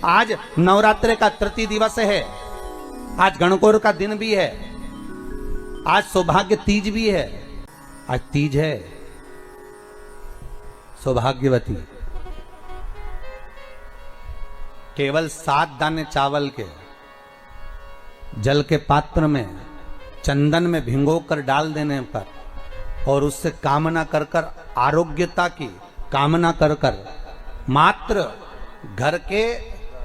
आज नवरात्रि का तृतीय दिवस है, आज गणगौर का दिन भी है, आज सौभाग्य तीज भी है। आज तीज है, सौभाग्यवती केवल 7 दाने चावल के जल के पात्र में चंदन में भिगोकर डाल देने पर और उससे कामना कर कर, आरोग्यता की कामना कर कर, मात्र घर के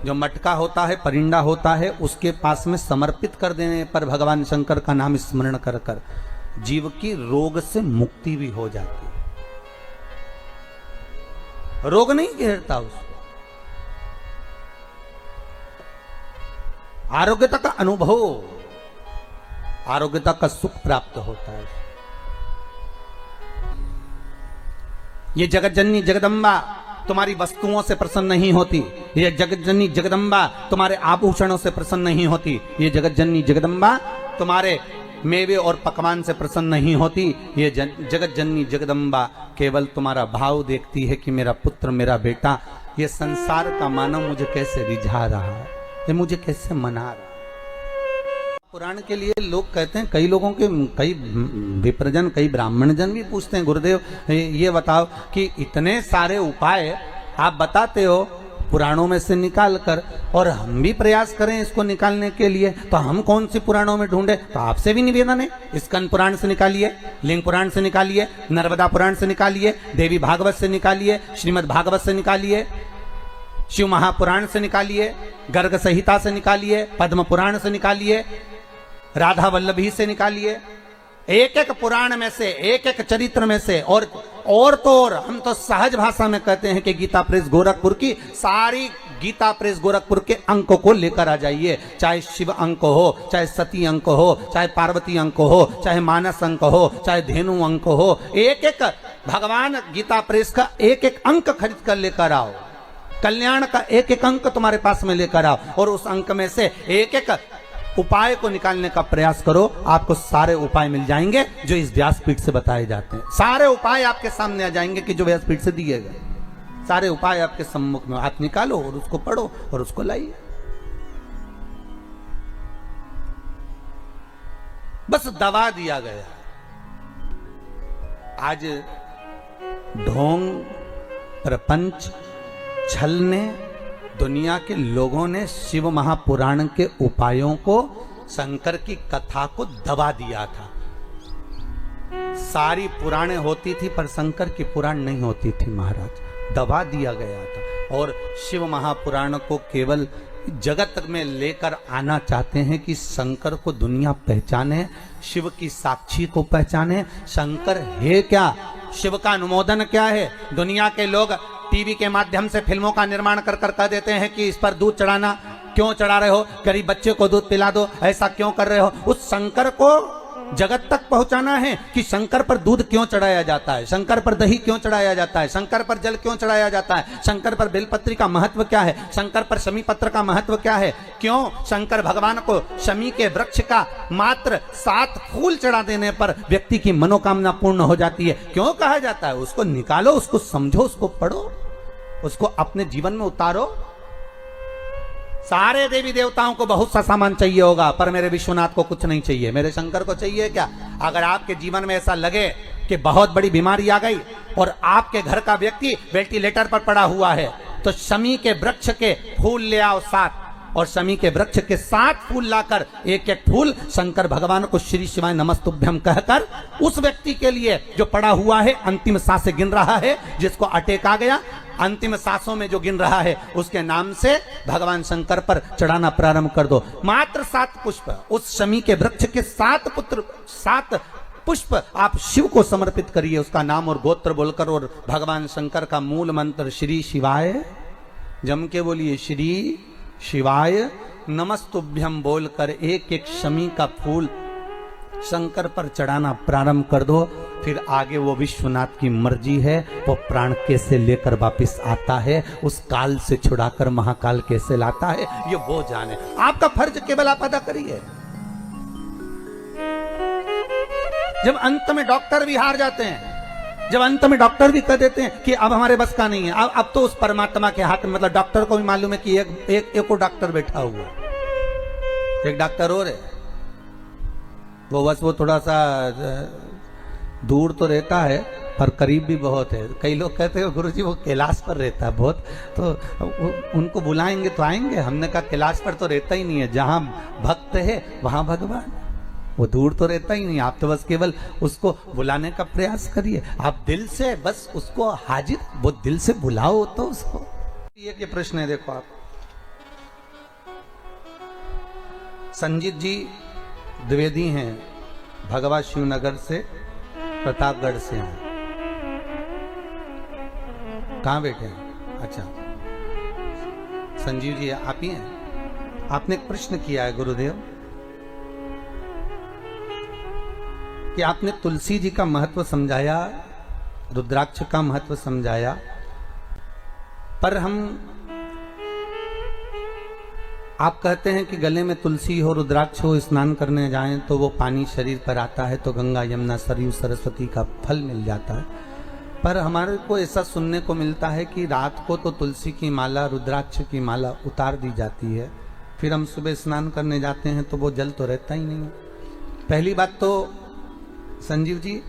जो मटका होता है, परिंदा होता है, उसके पास में समर्पित कर देने पर भगवान शंकर का नाम स्मरण कर कर जीव की रोग से मुक्ति भी हो जाती है। रोग नहीं घेरता उसको, आरोग्यता का अनुभव, आरोग्यता का सुख प्राप्त होता है। ये जगत जननी जगदम्बा तुम्हारी वस्तुओं से प्रसन्न नहीं होती, ये जगत जननी जगदम्बा तुम्हारे आभूषणों से प्रसन्न नहीं होती, ये जगत जननी जगदम्बा तुम्हारे मेवे और पकवान से प्रसन्न नहीं होती, ये जगत जननी जगदम्बा केवल तुम्हारा भाव देखती है कि मेरा पुत्र, मेरा बेटा, ये संसार का मानव मुझे कैसे रिझा रहा है, ये मुझे कैसे मना रहा है। पुराण के लिए लोग कहते हैं, कई लोगों के, कई विप्रजन, कई ब्राह्मण जन भी पूछते हैं, गुरुदेव ये बताओ कि इतने सारे उपाय आप बताते हो पुराणों में से निकाल कर, और हम भी प्रयास करें इसको निकालने के लिए, तो हम कौन सी पुराणों में ढूंढे? तो आपसे भी निवेदन है, स्कंद पुराण से निकालिए, लिंग पुराण से निकालिए, नर्मदा पुराण से निकालिए, देवी भागवत से निकालिए, श्रीमद् भागवत से निकालिए, शिव महापुराण से निकालिए, गर्ग संहिता से निकालिए, पद्म पुराण से निकालिए, राधा वल्लभी से निकालिए, एक एक पुराण में से, एक एक चरित्र में से। और तो और हम तो सहज भाषा में कहते हैं कि गीता प्रेस गोरखपुर की सारी गीता प्रेस गोरखपुर के अंकों को लेकर आ जाइए, चाहे शिव अंक हो, चाहे सती अंक हो, चाहे पार्वती अंक हो, चाहे मानस अंक हो, चाहे धेनु अंक हो, एक एक भगवान गीता प्रेस का एक एक अंक खरीद कर लेकर आओ, कल्याण का एक एक अंक तुम्हारे पास में लेकर आओ, और उस अंक में से एक एक उपाय को निकालने का प्रयास करो। आपको सारे उपाय मिल जाएंगे जो इस व्यासपीठ से बताए जाते हैं, सारे उपाय आपके सामने आ जाएंगे कि जो व्यासपीठ से दिए गए, सारे उपाय आपके सम्मुख में, आप निकालो और उसको पढ़ो और उसको लाइए। बस दबा दिया गया। आज ढोंग, प्रपंच, छल ने, दुनिया के लोगों ने शिव महापुराण के उपायों को, शंकर की कथा को दबा दिया था। सारी पुराणें होती थी पर शंकर की पुराण नहीं होती थी महाराज, दबा दिया गया था। और शिव महापुराण को केवल जगत में लेकर आना चाहते हैं कि शंकर को दुनिया पहचाने, शिव की साक्षी को पहचाने। शंकर है क्या, शिव का अनुमोदन क्या है? दुनिया के लोग टीवी के माध्यम से फिल्मों का निर्माण कर कर कह देते हैं कि इस पर दूध चढ़ाना, क्यों चढ़ा रहे हो, गरीब बच्चे को दूध पिला दो, ऐसा क्यों कर रहे हो? उस शंकर को जगत तक पहुंचाना है कि शंकर पर दूध क्यों चढ़ाया जाता है, शंकर पर दही क्यों चढ़ाया जाता है, शंकर पर जल क्यों चढ़ाया जाता है, शंकर पर बेलपत्री का महत्व क्या है, शंकर पर शमी पत्र का महत्व क्या है, क्यों शंकर भगवान को शमी के वृक्ष का मात्र 7 फूल चढ़ा देने पर व्यक्ति की मनोकामना पूर्ण हो जाती है, क्यों कहा जाता है? उसको निकालो, उसको समझो, उसको पढ़ो, उसको अपने जीवन में उतारो। सारे देवी देवताओं को बहुत सा सामान चाहिए होगा, पर मेरे विश्वनाथ को कुछ नहीं चाहिए, मेरे शंकर को चाहिए क्या? अगर आपके जीवन में ऐसा लगे कि बहुत बड़ी बीमारी आ गई और आपके घर का व्यक्ति वेंटिलेटर पर पड़ा हुआ है, तो शमी के वृक्ष के फूल ले आओ 7, और शमी के वृक्ष के 7 फूल लाकर एक एक फूल शंकर भगवान को श्री शिवाय नमस्तुभ्यम कहकर उस व्यक्ति के लिए जो पड़ा हुआ है, अंतिम सांसें गिन रहा है, जिसको अटैक आ गया, अंतिम सांसों में जो गिन रहा है, उसके नाम से भगवान शंकर पर चढ़ाना प्रारंभ कर दो। मात्र 7 पुष्प, उस शमी के वृक्ष के 7 पुष्प आप शिव को समर्पित करिए, उसका नाम और गोत्र बोलकर, और भगवान शंकर का मूल मंत्र श्री शिवाय, जम के बोलिए श्री शिवाय नमस्तुभ्यम बोलकर एक एक शमी का फूल शंकर पर चढ़ाना प्रारंभ कर दो। फिर आगे वो विश्वनाथ की मर्जी है, वो प्राण कैसे लेकर वापिस आता है, उस काल से छुड़ाकर महाकाल कैसे लाता है, ये वो जाने। आपका फर्ज केवल आप अदा करिए। जब अंत में डॉक्टर भी हार जाते हैं, जब अंत में डॉक्टर भी कह देते हैं कि अब हमारे बस का नहीं है, अब तो उस परमात्मा के हाथ में, मतलब डॉक्टर को भी मालूम है कि एक और डॉक्टर बैठा हुआ, एक डॉक्टर और है, वो बस वो थोड़ा सा दूर तो रहता है पर करीब भी बहुत है। कई लोग कहते हैं गुरुजी वो कैलाश पर रहता है बहुत, तो उनको बुलाएंगे तो आएंगे। हमने कहा कैलाश पर तो रहता ही नहीं है, जहां भक्त है वहां भगवान, वो दूर तो रहता ही नहीं। आप तो बस केवल उसको बुलाने का प्रयास करिए, आप दिल से बस उसको हाजिर, वो दिल से बुलाओ तो उसको। ये प्रश्न है, देखो आप, संजीत जी द्विवेदी हैं, भगवा शिवनगर से, प्रतापगढ़ से हैं। कहाँ बैठे हैं? अच्छा, संजीव जी आप ही हैं। आपने एक प्रश्न किया है गुरुदेव कि आपने तुलसी जी का महत्व समझाया, रुद्राक्ष का महत्व समझाया, पर आप कहते हैं कि गले में तुलसी हो, रुद्राक्ष हो, स्नान करने जाएं तो वो पानी शरीर पर आता है तो गंगा यमुना सरयू सरस्वती का फल मिल जाता है। पर हमारे को ऐसा सुनने को मिलता है कि रात को तो तुलसी की माला, रुद्राक्ष की माला उतार दी जाती है, फिर हम सुबह स्नान करने जाते हैं तो वो जल तो रहता ही नहीं है। पहली बात तो संजीव जी,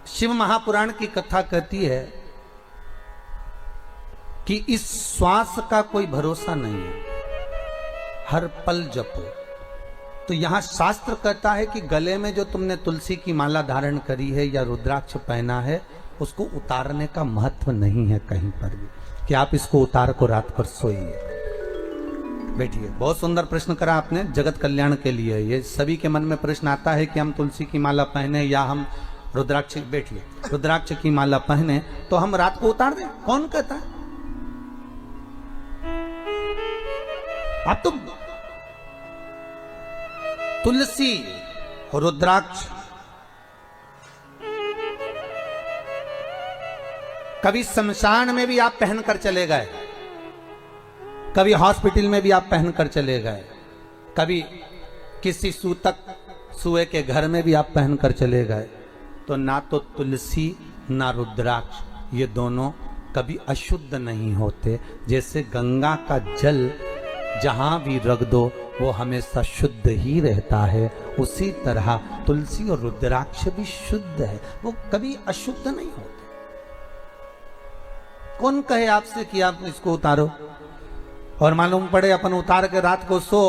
शिव महापुराण की कथा कहती है कि इस श्वास का कोई भरोसा नहीं है, हर पल जपो। तो यहां शास्त्र कहता है कि गले में जो तुमने तुलसी की माला धारण करी है या रुद्राक्ष पहना है, उसको उतारने का महत्व नहीं है कहीं पर भी, कि आप इसको उतार को रात पर सोइए। बैठिए, बहुत सुंदर प्रश्न करा आपने, जगत कल्याण के लिए। ये सभी के मन में प्रश्न आता है कि हम तुलसी की माला पहने या हम रुद्राक्ष, बैठिए, रुद्राक्ष की माला पहने तो हम रात को उतार दें? कौन कहता है? आप तो तुलसी और रुद्राक्ष कभी शमशान में भी आप पहनकर चले गए, कभी हॉस्पिटल में भी आप पहनकर चले गए, कभी किसी सूतक सुए के घर में भी आप पहनकर चले गए, तो ना तो तुलसी ना रुद्राक्ष ये दोनों कभी अशुद्ध नहीं होते। जैसे गंगा का जल जहां भी रख दो वो हमेशा शुद्ध ही रहता है, उसी तरह तुलसी और रुद्राक्ष भी शुद्ध है, वो कभी अशुद्ध नहीं होते। कौन कहे आपसे कि आप इसको उतारो और मालूम पड़े अपन उतार के रात को सो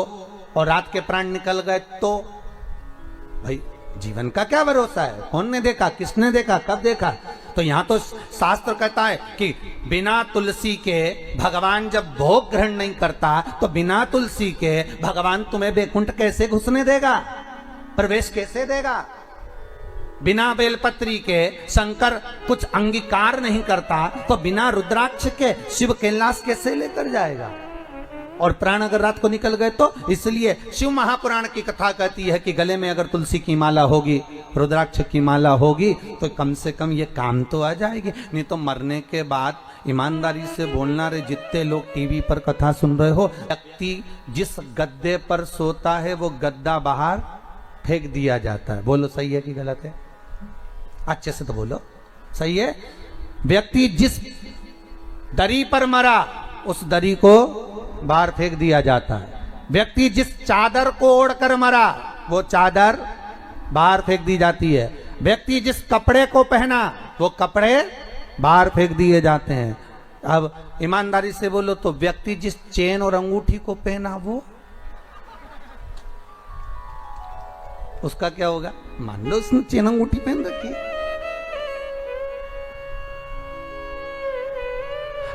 और रात के प्राण निकल गए तो? भाई जीवन का क्या भरोसा है? कौन ने देखा, किसने देखा, कब देखा? तो यहां तो शास्त्र कहता है कि बिना तुलसी के भगवान जब भोग ग्रहण नहीं करता तो बिना तुलसी के भगवान तुम्हें बैकुंठ कैसे घुसने देगा, प्रवेश कैसे देगा? बिना बेलपत्री के शंकर कुछ अंगीकार नहीं करता तो बिना रुद्राक्ष के शिव कैलाश कैसे लेकर जाएगा? और प्राण अगर रात को निकल गए तो? इसलिए शिव महापुराण की कथा कहती है कि गले में अगर तुलसी की माला होगी, रुद्राक्ष की माला होगी तो कम से कम ये काम तो आ जाएगी। नहीं तो मरने के बाद ईमानदारी से बोलना रे, जितने लोग टीवी पर कथा सुन रहे हो, व्यक्ति जिस गद्दे पर सोता है वो गद्दा बाहर फेंक दिया जाता है। बोलो सही है कि गलत है? अच्छे से तो बोलो, सही है? व्यक्ति जिस दरी पर मरा उस दरी को बाहर फेंक दिया जाता है। व्यक्ति जिस चादर को ओढ़कर मरा वो चादर बाहर फेंक दी जाती है। व्यक्ति जिस कपड़े को पहना वो कपड़े बाहर फेंक दिए जाते हैं। अब ईमानदारी से बोलो तो व्यक्ति जिस चेन और अंगूठी को पहना वो, उसका क्या होगा? मान लो उसने चेन अंगूठी पहन रखी है।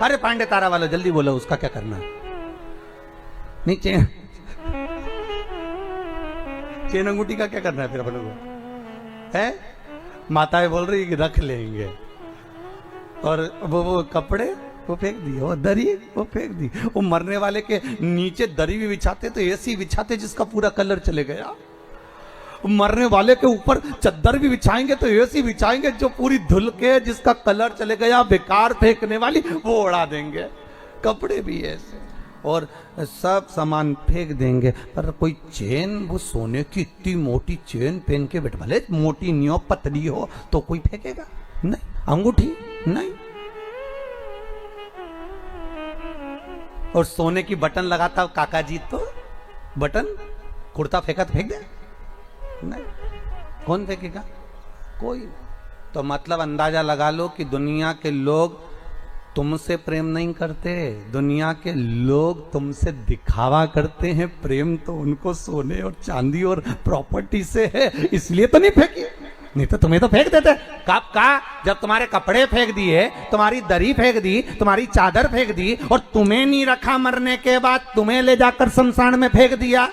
अरे पांडे तारा वाला जल्दी बोलो, उसका क्या करना है? नहीं, चेन अंगूठी का क्या करना है फिर अपन को? है माताएं बोल रही कि रख लेंगे, और वो कपड़े वो फेंक दिए, वो दरी वो फेंक दी। वो मरने वाले के नीचे दरी भी बिछाते तो ऐसी बिछाते जिसका पूरा कलर चले गया। मरने वाले के ऊपर चद्दर भी बिछाएंगे तो ऐसी बिछाएंगे जो पूरी धुल के जिसका कलर चले गया, बेकार फेंकने वाली वो उड़ा देंगे। कपड़े भी ऐसे। और सब सामान फेंक देंगे, पर कोई चेन, वो सोने की इतनी मोटी चेन पहन के बैठ, भले मोटी नहीं हो पतली हो तो कोई फेंकेगा नहीं, अंगूठी नहीं, और सोने की बटन लगाता काका जी तो बटन कुर्ता फेंका तो फेंक दे नहीं, कौन फेंकेगा? कोई। तो मतलब अंदाजा लगा लो कि दुनिया के लोग तुमसे प्रेम नहीं करते, दुनिया के लोग तुमसे दिखावा करते हैं, प्रेम तो उनको सोने और चांदी और प्रॉपर्टी से है, इसलिए तो नहीं फेंकी, नहीं तो तुम्हें तो फेंक देते। कब का? जब तुम्हारे कपड़े फेंक दिए, तुम्हारी दरी फेंक दी, तुम्हारी चादर फेंक दी, और तुम्हें नहीं रखा, मरने के बाद तुम्हें ले जाकर शमशान में फेंक दिया।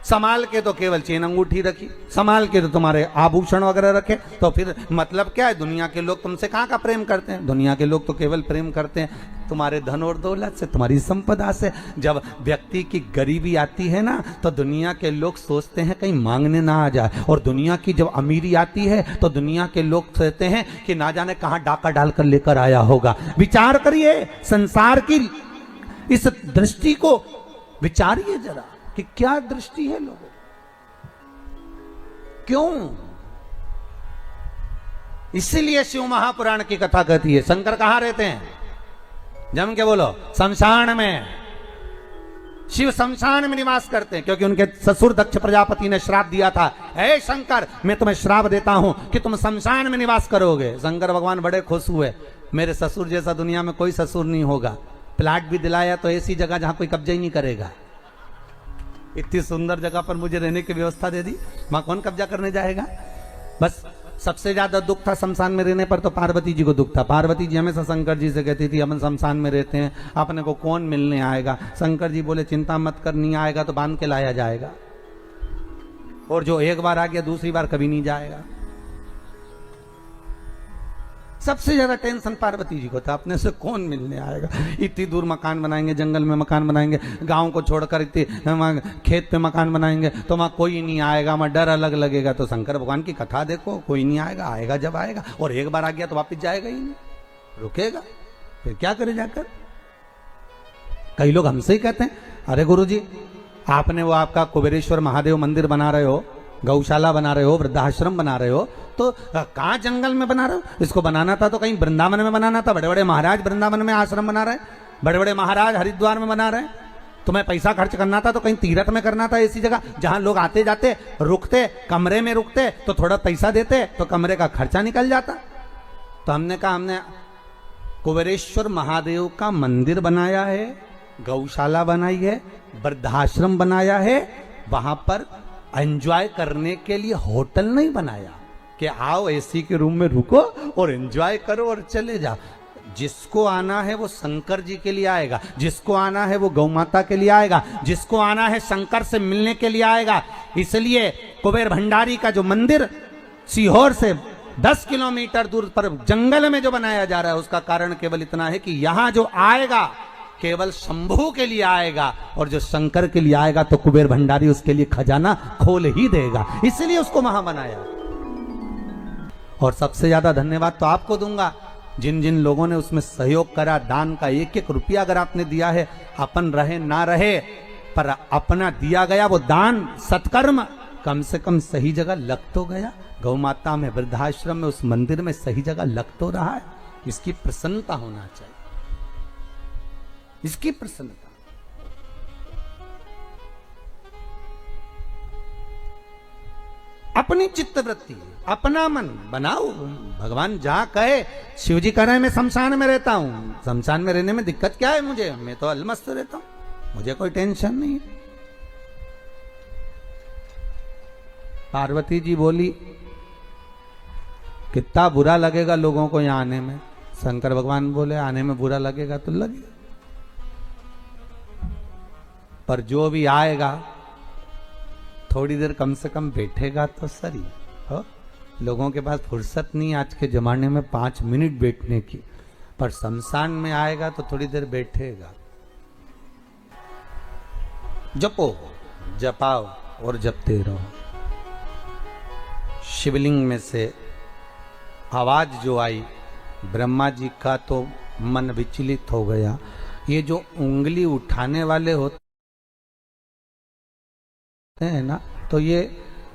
संभाल के तो केवल चेन अंगूठी रखी, संभाल के तो तुम्हारे आभूषण वगैरह रखे, तो फिर मतलब क्या है? दुनिया के लोग तुमसे कहाँ का प्रेम करते हैं? दुनिया के लोग तो केवल प्रेम करते हैं तुम्हारे धन और दौलत से, तुम्हारी संपदा से। जब व्यक्ति की गरीबी आती है ना, तो दुनिया के लोग सोचते हैं कहीं मांगने ना आ जाए, और दुनिया की जब अमीरी आती है तो दुनिया के लोग सोचते हैं कि ना जाने कहाँ डाका डालकर लेकर आया होगा। विचार करिए, संसार की इस दृष्टि को विचारिए जरा कि क्या दृष्टि है लोगों, क्यों? इसीलिए शिव महापुराण की कथा कहती है, शंकर कहां रहते हैं? जम के बोलो, शमशान में। शिव शमशान में निवास करते हैं, क्योंकि उनके ससुर दक्ष प्रजापति ने श्राप दिया था, हे शंकर मैं तुम्हें श्राप देता हूं कि तुम शमशान में निवास करोगे। शंकर भगवान बड़े खुश हुए, मेरे ससुर जैसा दुनिया में कोई ससुर नहीं होगा। प्लाट भी दिलाया तो ऐसी जगह जहां कोई कब्जा ही नहीं करेगा, इतनी सुंदर जगह पर मुझे रहने की व्यवस्था दे दी, वहां कौन कब्जा करने जाएगा? बस सबसे ज्यादा दुख था शमशान में रहने पर तो पार्वती जी को दुख था। पार्वती जी हमेशा शंकर जी से कहती थी, हम शमशान में रहते हैं, अपने को कौन मिलने आएगा? शंकर जी बोले, चिंता मत कर, नहीं आएगा तो बांध के लाया जाएगा, और जो एक बार आ गया दूसरी बार कभी नहीं जाएगा। सबसे ज्यादा टेंशन पार्वती जी को था, अपने से कौन मिलने आएगा? इतनी दूर मकान बनाएंगे, जंगल में मकान बनाएंगे, गांव को छोड़कर इतने खेत पे मकान बनाएंगे, तो वहां कोई नहीं आएगा, वहां डर अलग लगेगा। तो शंकर भगवान की कथा देखो, कोई नहीं आएगा, आएगा जब आएगा, और एक बार आ गया तो वापिस जाएगा ही नहीं, रुकेगा, फिर क्या करे जाकर? कई लोग हमसे ही कहते हैं, अरे गुरुजी आपने वो आपका कुबेरेश्वर महादेव मंदिर बना रहे हो, गौशाला बना रहे हो, वृद्धाश्रम बना रहे हो, तो कहाँ जंगल में बना रहे हो? इसको बनाना था तो कहीं वृंदावन में बनाना था। बड़े बड़े महाराज वृंदावन में आश्रम बना रहे, बड़े बड़े महाराज हरिद्वार में बना रहे। तुम्हें पैसा खर्च करना था तो कहीं तीर्थ में करना था, ऐसी जगह जहां लोग आते जाते रुकते, कमरे में रुकते तो थोड़ा पैसा देते तो कमरे का खर्चा निकल जाता। तो हमने कहा, हमने कुबेरेश्वर महादेव का मंदिर बनाया है, गौशाला बनाई है, वृद्धाश्रम बनाया है, वहां पर एंजॉय करने के लिए होटल नहीं बनाया कि आओ एसी के रूम में रुको और एंजॉय करो और चले जाओ। जिसको आना है वो शंकर जी के लिए आएगा, जिसको आना है वो गौ माता के लिए आएगा, जिसको आना है शंकर से मिलने के लिए आएगा। इसलिए कुबेर भंडारी का जो मंदिर सीहोर से 10 किलोमीटर दूर पर जंगल में जो बनाया जा रहा है, उसका कारण केवल इतना है कि यहां जो आएगा केवल शंभू के लिए आएगा, और जो शंकर के लिए आएगा तो कुबेर भंडारी उसके लिए खजाना खोल ही देगा, इसलिए उसको वहां बनाया। और सबसे ज्यादा धन्यवाद तो आपको दूंगा, जिन जिन लोगों ने उसमें सहयोग करा, दान का एक एक रुपया अगर आपने दिया है, अपन रहे ना रहे पर अपना दिया गया वो दान सत्कर्म कम से कम सही जगह लग तो गया। गौ माता में, वृद्धाश्रम में, उस मंदिर में सही जगह लग तो रहा है। इसकी प्रसन्नता होना चाहिए, इसकी प्रसन्नता। अपनी चित्त वृत्ति, अपना मन बनाओ। भगवान जहां कहे, शिव जी कह रहे हैं मैं शमशान में रहता हूं, शमशान में रहने में दिक्कत क्या है मुझे? मैं तो अलमस्त रहता हूं, मुझे कोई टेंशन नहीं है। पार्वती जी बोली, कितना बुरा लगेगा लोगों को यहां आने में? शंकर भगवान बोले, आने में बुरा लगेगा तो लगेगा, पर जो भी आएगा थोड़ी देर कम से कम बैठेगा तो सही हो। लोगों के पास फुर्सत नहीं आज के जमाने में 5 मिनट बैठने की, पर शमशान में आएगा तो थोड़ी देर बैठेगा। जपो, जपाओ और जपते रहो। शिवलिंग में से आवाज जो आई, ब्रह्मा जी का तो मन विचलित हो गया ये जो उंगली उठाने वाले होते हैं ना, तो ये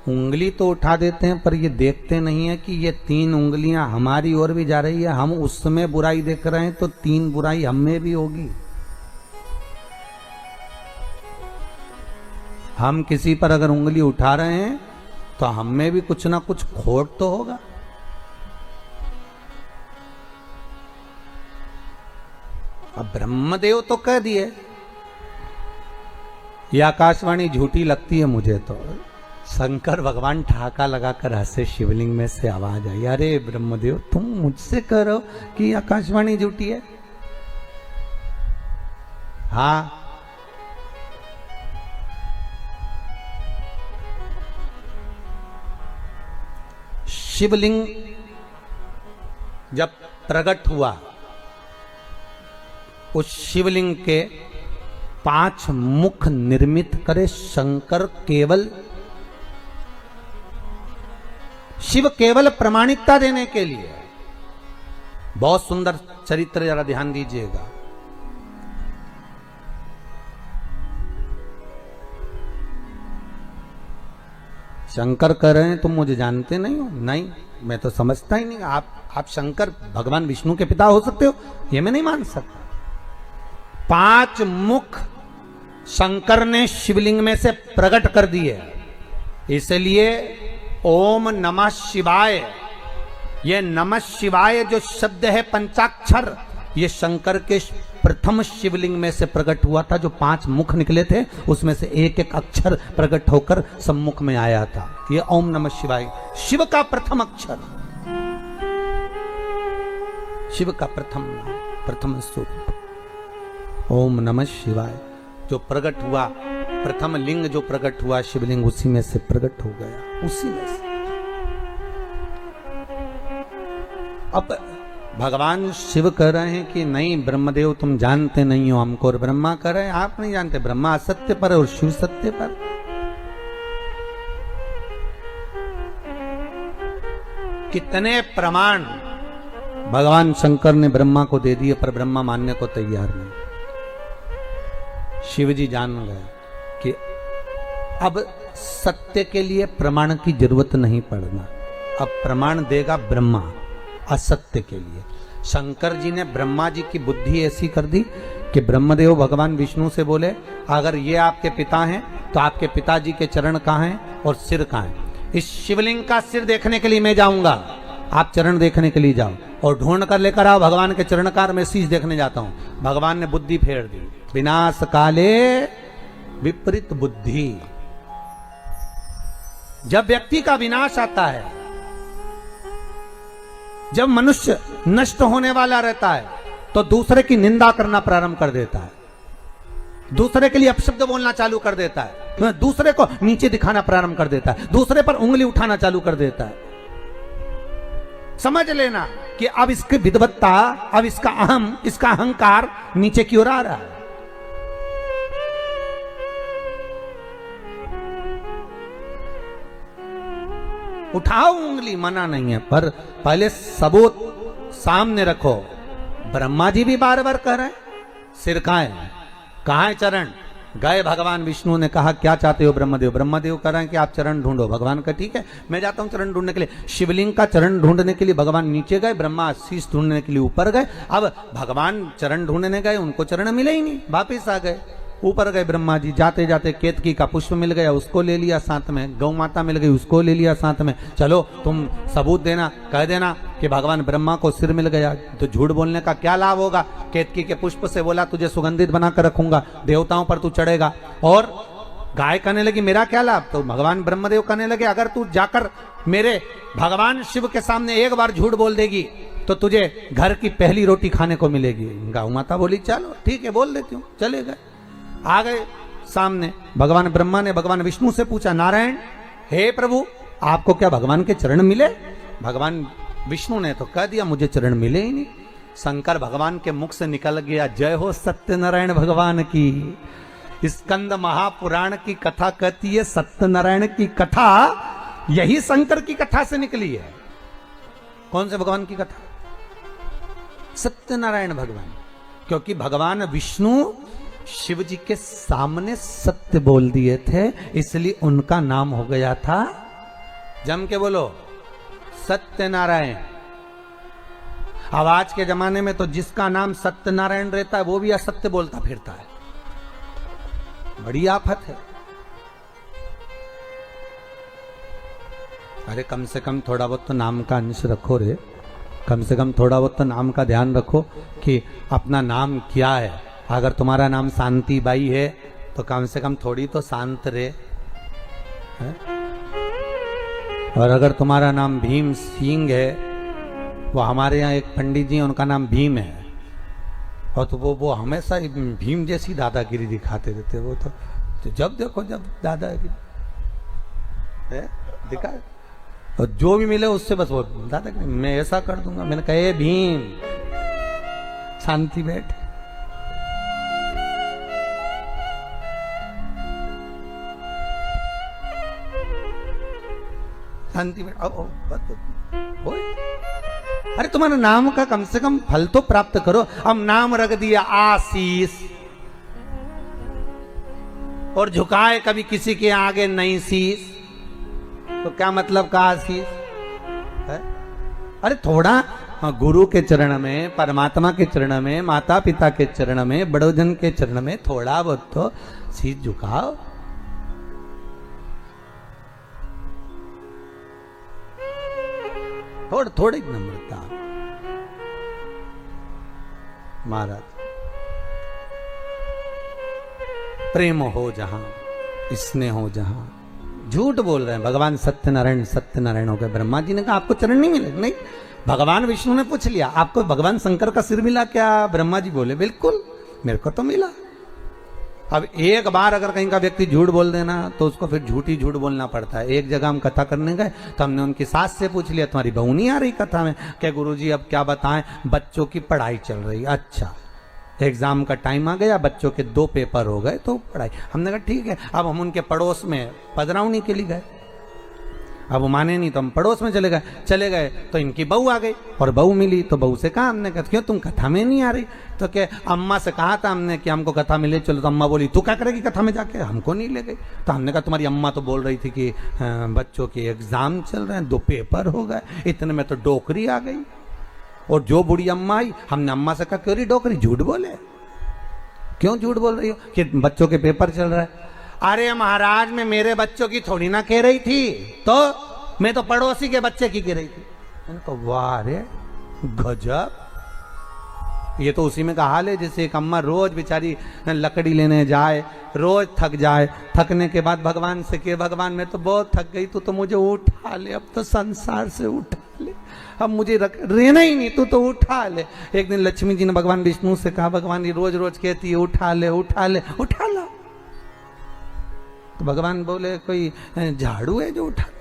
उंगली तो उठा देते हैं पर ये देखते नहीं है कि ये 3 उंगलियां हमारी ओर भी जा रही है। हम उसमें बुराई देख रहे हैं तो 3 बुराई हम में भी होगी। हम किसी पर अगर उंगली उठा रहे हैं तो हम में भी कुछ ना कुछ खोट तो होगा। अब ब्रह्मदेव तो कह दिए, ये आकाशवाणी झूठी लगती है मुझे तो। शंकर भगवान ठहाका लगाकर हंसे, शिवलिंग में से आवाज आई, अरे ब्रह्मदेव तुम मुझसे कह रहे हो कि आकाशवाणी झूठी है? हाँ, शिवलिंग जब प्रकट हुआ, उस शिवलिंग के 5 मुख निर्मित करे शंकर। केवल शिव केवल प्रामाणिकता देने के लिए। बहुत सुंदर चरित्र, जरा ध्यान दीजिएगा। शंकर कह रहे हैं तुम मुझे जानते नहीं हो। नहीं, मैं तो समझता ही नहीं। आप शंकर भगवान विष्णु के पिता हो सकते हो, ये मैं नहीं मान सकता। 5 मुख शंकर ने शिवलिंग में से प्रकट कर दिए। इसलिए ओम नमः शिवाय, ये नमः शिवाय जो शब्द है पंचाक्षर, ये शंकर के प्रथम शिवलिंग में से प्रकट हुआ था। जो 5 मुख निकले थे उसमें से एक एक अक्षर प्रकट होकर सम्मुख में आया था। ये ओम नमः शिवाय शिव का प्रथम अक्षर, शिव का प्रथम स्वरूप ओम नमः शिवाय जो प्रकट हुआ। प्रथम लिंग जो प्रकट हुआ शिवलिंग, उसी में से प्रकट हो गया, उसी में से। अब भगवान शिव कह रहे हैं कि नहीं ब्रह्मदेव तुम जानते नहीं हो हमको, और ब्रह्मा कह रहे हैं आप नहीं जानते। ब्रह्मा असत्य पर और शिव सत्य पर। कितने प्रमाण भगवान शंकर ने ब्रह्मा को दे दिए, पर ब्रह्मा मानने को तैयार नहीं। शिव जी जान गए कि अब सत्य के लिए प्रमाण की जरूरत नहीं पड़ना। अब प्रमाण देगा ब्रह्मा असत्य के लिए। शंकर जी ने ब्रह्मा जी की बुद्धि ऐसी कर दी कि ब्रह्मदेव भगवान विष्णु से बोले अगर ये आपके पिता हैं तो आपके पिताजी के चरण कहाँ हैं और सिर कहाँ है? इस शिवलिंग का सिर देखने के लिए मैं जाऊंगा, आप चरण देखने के लिए जाओ और ढूंढ कर लेकर आओ भगवान के चरणकार, मैं शीश देखने जाता हूं। भगवान ने बुद्धि फेर दी। विनाश काले विपरीत बुद्धि। जब व्यक्ति का विनाश आता है, जब मनुष्य नष्ट होने वाला रहता है, तो दूसरे की निंदा करना प्रारंभ कर देता है, दूसरे के लिए अपशब्द बोलना चालू कर देता है, दूसरे को नीचे दिखाना प्रारंभ कर देता है, दूसरे पर उंगली उठाना चालू कर देता है। समझ लेना कि अब इसकी विद्वत्ता, अब इसका अहम, इसका अहंकार नीचे की ओर आ रहा है। उठाओ उंगली, मना नहीं है, पर पहले सबूत सामने रखो। ब्रह्मा जी भी बार बार कह रहे हैं सिर कहाँ है चरण? गए भगवान विष्णु ने कहा क्या चाहते हो ब्रह्मदेव? ब्रह्मदेव कह रहे हैं कि आप चरण ढूंढो। भगवान का ठीक है, मैं जाता हूं चरण ढूंढने के लिए। शिवलिंग का चरण ढूंढने के लिए भगवान नीचे गए, ब्रह्मा शीश ढूंढने के लिए ऊपर गए। अब भगवान चरण ढूंढने गए, उनको चरण मिले ही नहीं, वापिस आ गए। ऊपर गए ब्रह्मा जी, जाते जाते केतकी का पुष्प मिल गया, उसको ले लिया साथ में। गौ माता मिल गई, उसको ले लिया साथ में। चलो तुम सबूत देना, कह देना कि भगवान ब्रह्मा को सिर मिल गया। तो झूठ बोलने का क्या लाभ होगा? केतकी के पुष्प से बोला तुझे सुगंधित बनाकर रखूंगा, देवताओं पर तू चढ़ेगा। और गाय कहने लगी मेरा क्या लाभ? तो भगवान ब्रह्मदेव कहने लगे अगर तू जाकर मेरे भगवान शिव के सामने एक बार झूठ बोल देगी तो तुझे घर की पहली रोटी खाने को मिलेगी। गौ माता बोली चलो ठीक है बोल देती हूँ। चले गए, आ गए सामने। भगवान ब्रह्मा ने भगवान विष्णु से पूछा नारायण हे प्रभु आपको क्या भगवान के चरण मिले? भगवान विष्णु ने तो कह दिया मुझे चरण मिले ही नहीं। शंकर भगवान के मुख से निकल गया जय हो सत्यनारायण भगवान की। स्कंद महापुराण की कथा कहती है सत्यनारायण की कथा यही शंकर की कथा से निकली है। कौन से भगवान की कथा? सत्यनारायण भगवान। क्योंकि भगवान विष्णु शिव जी के सामने सत्य बोल दिए थे, इसलिए उनका नाम हो गया था, जम के बोलो, सत्यनारायण। अब आज के जमाने में तो जिसका नाम सत्यनारायण रहता है वो भी असत्य बोलता फिरता है, बड़ी आफत है। अरे कम से कम थोड़ा बहुत तो नाम का अंश रखो रे, कम से कम थोड़ा बहुत तो नाम का ध्यान रखो कि अपना नाम क्या है। अगर तुम्हारा नाम शांति बाई है तो कम से कम थोड़ी तो शांत रहे है? और अगर तुम्हारा नाम भीम सिंह है, वो हमारे यहाँ एक पंडित जी उनका नाम भीम है, और तो वो हमेशा भीम जैसी दादागिरी दिखाते रहते। वो तो जब देखो जब दादागिरी दिखा, और जो भी मिले उससे बस वो दादागिरी, मैं ऐसा कर दूंगा। मैंने कहा भीम शांति बैठ। शांति बैठ। अरे तुम्हारे नाम का कम से कम फल तो प्राप्त करो। अब नाम रख दिया आशीष, और झुकाए कभी किसी के आगे नहीं शीश, तो क्या मतलब का आशीष है? अरे थोड़ा गुरु के चरण में, परमात्मा के चरण में, माता पिता के चरण में, बड़ोजन के चरण में थोड़ा बहुत तो शीश झुकाओ। थोड़ी नम्रता। महाराज प्रेम हो जहां, स्नेह हो जहां। झूठ बोल रहे हैं भगवान सत्यनारायण, सत्यनारायण हो गए। ब्रह्मा जी ने कहा आपको चरण नहीं मिले, नहीं। भगवान विष्णु ने पूछ लिया आपको भगवान शंकर का सिर मिला क्या? ब्रह्मा जी बोले बिल्कुल मेरे को तो मिला। अब एक बार अगर कहीं का व्यक्ति झूठ बोल देना तो उसको फिर झूठी झूठ बोलना पड़ता है। एक जगह हम कथा करने गए तो हमने उनकी सास से पूछ लिया तुम्हारी बहू नहीं आ रही कथा में? क्या गुरुजी अब क्या बताएं, बच्चों की पढ़ाई चल रही। अच्छा, एग्जाम का टाइम आ गया, बच्चों के 2 पेपर हो गए तो पढ़ाई। हमने कहा ठीक है। अब हम उनके पड़ोस में पधरावनी के लिए गए, अब वो माने नहीं तो हम पड़ोस में चले गए तो इनकी बहू आ गई, और बहू मिली तो बहू से कहा हमने, कहा क्यों तुम कथा में नहीं आ रही? तो क्या अम्मा से कहा था हमने कि हमको कथा में ले चलो, तो अम्मा बोली तू क्या करेगी कथा में जाके, हमको नहीं ले गई। तो हमने कहा तुम्हारी अम्मा तो बोल रही थी कि बच्चों के एग्जाम चल रहे हैं, 2 पेपर हो गए, इतने में तो डोकरी आ गई। और जो बूढ़ी अम्मा आई, हमने अम्मा से कहा क्यों रही डोकरी, झूठ बोले, क्यों झूठ बोल रही हो कि बच्चों के पेपर चल रहा है? अरे महाराज मैं मेरे बच्चों की थोड़ी ना कह रही थी, तो मैं तो पड़ोसी के बच्चे की कह रही थी। मैंने कहा वाह रे गजब, ये तो उसी में का हाल है जैसे एक अम्मा रोज बेचारी लकड़ी लेने जाए, रोज थक जाए, थकने के बाद भगवान से कहे भगवान मैं तो बहुत थक गई, तू तो मुझे उठा ले, अब तो संसार से उठा ले, अब मुझे रहना ही नहीं, तू तो उठा ले। एक दिन लक्ष्मी जी ने भगवान विष्णु से कहा भगवान ये रोज रोज कहती है उठा ले उठा ले, उठा ला। तो भगवान बोले कोई झाड़ू है जो उठा ले,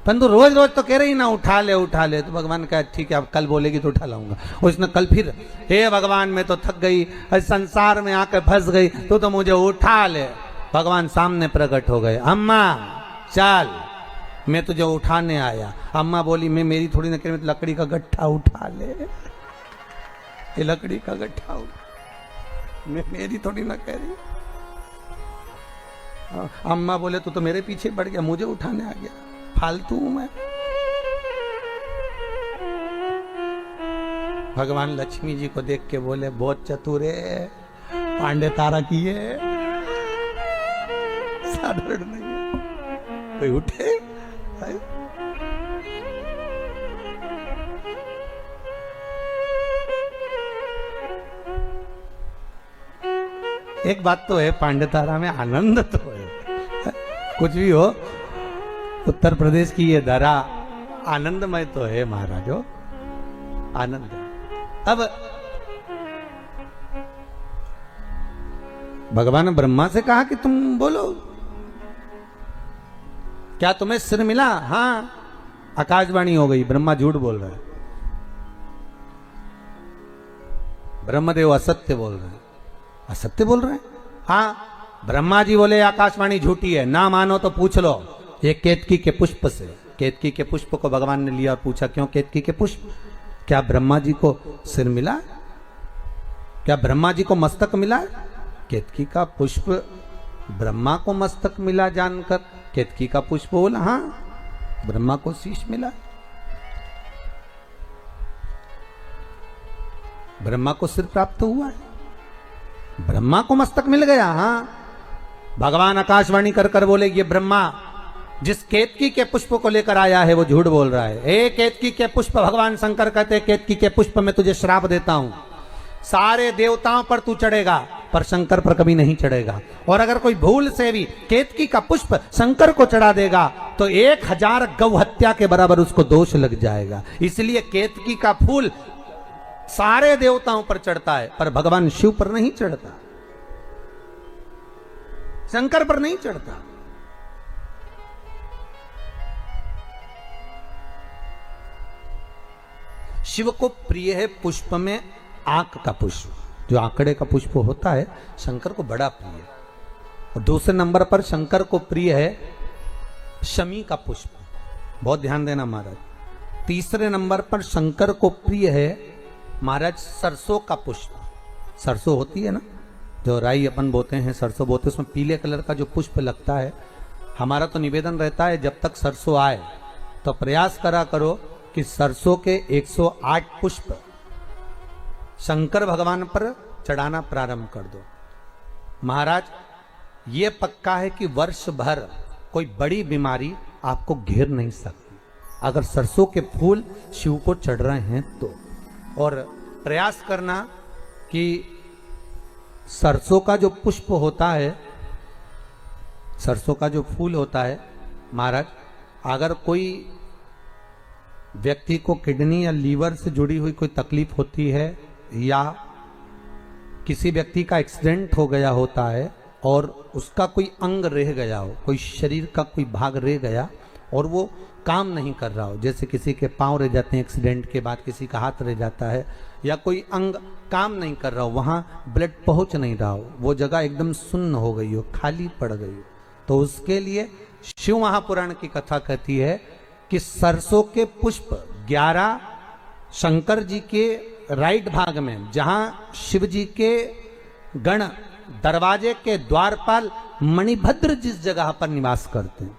परंतु रोज रोज तो कह रही ना उठा ले उठा ले। तो भगवान कहा ठीक है अब कल बोलेगी तो उठा लाऊंगा। उसने कल फिर हे भगवान मैं तो थक गई, संसार में आकर फंस गई, तो मुझे उठा ले। भगवान सामने प्रकट हो गए, अम्मा चल मैं तुझे उठाने आया। अम्मा बोली मैं मेरी थोड़ी ना कह रही, लकड़ी का गट्ठा उठा ले, ये लकड़ी का गट्ठा उठा, मैं मेरी थोड़ी ना कह रही। अम्मा बोले तू तो मेरे पीछे पड़ गया, मुझे उठाने आ गया, फालतू हूं मैं। भगवान लक्ष्मी जी को देख के बोले बहुत चतुर है, पांडे तारा की है, साधारण नहीं है, कोई उठे। एक बात तो है पांडे तारा में आनंद तो है, कुछ भी हो उत्तर प्रदेश की ये धरा आनंदमय तो है महाराजो, आनंद। अब भगवान ने ब्रह्मा से कहा कि तुम बोलो क्या तुम्हें सिर मिला? हाँ, आकाशवाणी हो गई, ब्रह्मा झूठ बोल रहे हैं, ब्रह्मदेव असत्य बोल रहे हैं। असत्य बोल रहे हैं? हाँ, ब्रह्मा जी बोले आकाशवाणी झूठी है, ना मानो तो पूछ लो ये केतकी के पुष्प से। केतकी के पुष्प को भगवान ने लिया और पूछा क्यों केतकी के पुष्प? क्या ब्रह्मा जी को सिर मिला? क्या ब्रह्मा जी को मस्तक मिला? केतकी का पुष्प ब्रह्मा को मस्तक मिला जानकर केतकी का पुष्प बोला, हाँ ब्रह्मा को शीश मिला, ब्रह्मा को सिर प्राप्त हुआ है, ब्रह्मा को मस्तक मिल गया। हाँ, भगवान आकाशवाणी कर कर बोले, ये ब्रह्मा जिस केतकी के पुष्प को लेकर आया है वो झूठ बोल रहा है। ए केतकी के पुष्प, भगवान शंकर कहते केतकी के पुष्प में तुझे श्राप देता हूं, सारे देवताओं पर तू चढ़ेगा पर शंकर पर कभी नहीं चढ़ेगा। और अगर कोई भूल से भी केतकी का पुष्प शंकर को चढ़ा देगा तो 1000 गौ हत्या के बराबर उसको दोष लग जाएगा। इसलिए केतकी का फूल सारे देवताओं पर चढ़ता है पर भगवान शिव पर नहीं चढ़ता, शंकर पर नहीं चढ़ता। शिव को प्रिय है पुष्प में आंक का पुष्प, जो आंकड़े का पुष्प होता है शंकर को बड़ा प्रिय है। और दूसरे नंबर पर शंकर को प्रिय है शमी का पुष्प, बहुत ध्यान देना महाराज। तीसरे नंबर पर शंकर को प्रिय है महाराज सरसों का पुष्प। सरसों होती है ना, जो राई अपन बोते हैं, सरसों बोते हैं, उसमें पीले कलर का जो पुष्प लगता है। हमारा तो निवेदन रहता है जब तक सरसों आए तो प्रयास करा करो कि सरसों के 108 पुष्प शंकर भगवान पर चढ़ाना प्रारंभ कर दो। महाराज ये पक्का है कि वर्ष भर कोई बड़ी बीमारी आपको घेर नहीं सकती अगर सरसों के फूल शिव को चढ़ रहे हैं तो। और प्रयास करना कि सरसों का जो पुष्प होता है, सरसों का जो फूल होता है महाराज, अगर कोई व्यक्ति को किडनी या लीवर से जुड़ी हुई कोई तकलीफ होती है या किसी व्यक्ति का एक्सीडेंट हो गया होता है और उसका कोई अंग रह गया हो, कोई शरीर का कोई भाग रह गया और वो काम नहीं कर रहा हो, जैसे किसी के पांव रह जाते हैं एक्सीडेंट के बाद, किसी का हाथ रह जाता है या कोई अंग काम नहीं कर रहा हो, वहां ब्लड पहुंच नहीं रहा हो, वो जगह एकदम सुन्न हो गई हो, खाली पड़ गई हो, तो उसके लिए शिव महापुराण की कथा कहती है कि सरसों के पुष्प 11 शंकर जी के राइट भाग में, जहां शिव जी के गण दरवाजे के द्वारपाल मणिभद्र जिस जगह पर निवास करते हैं,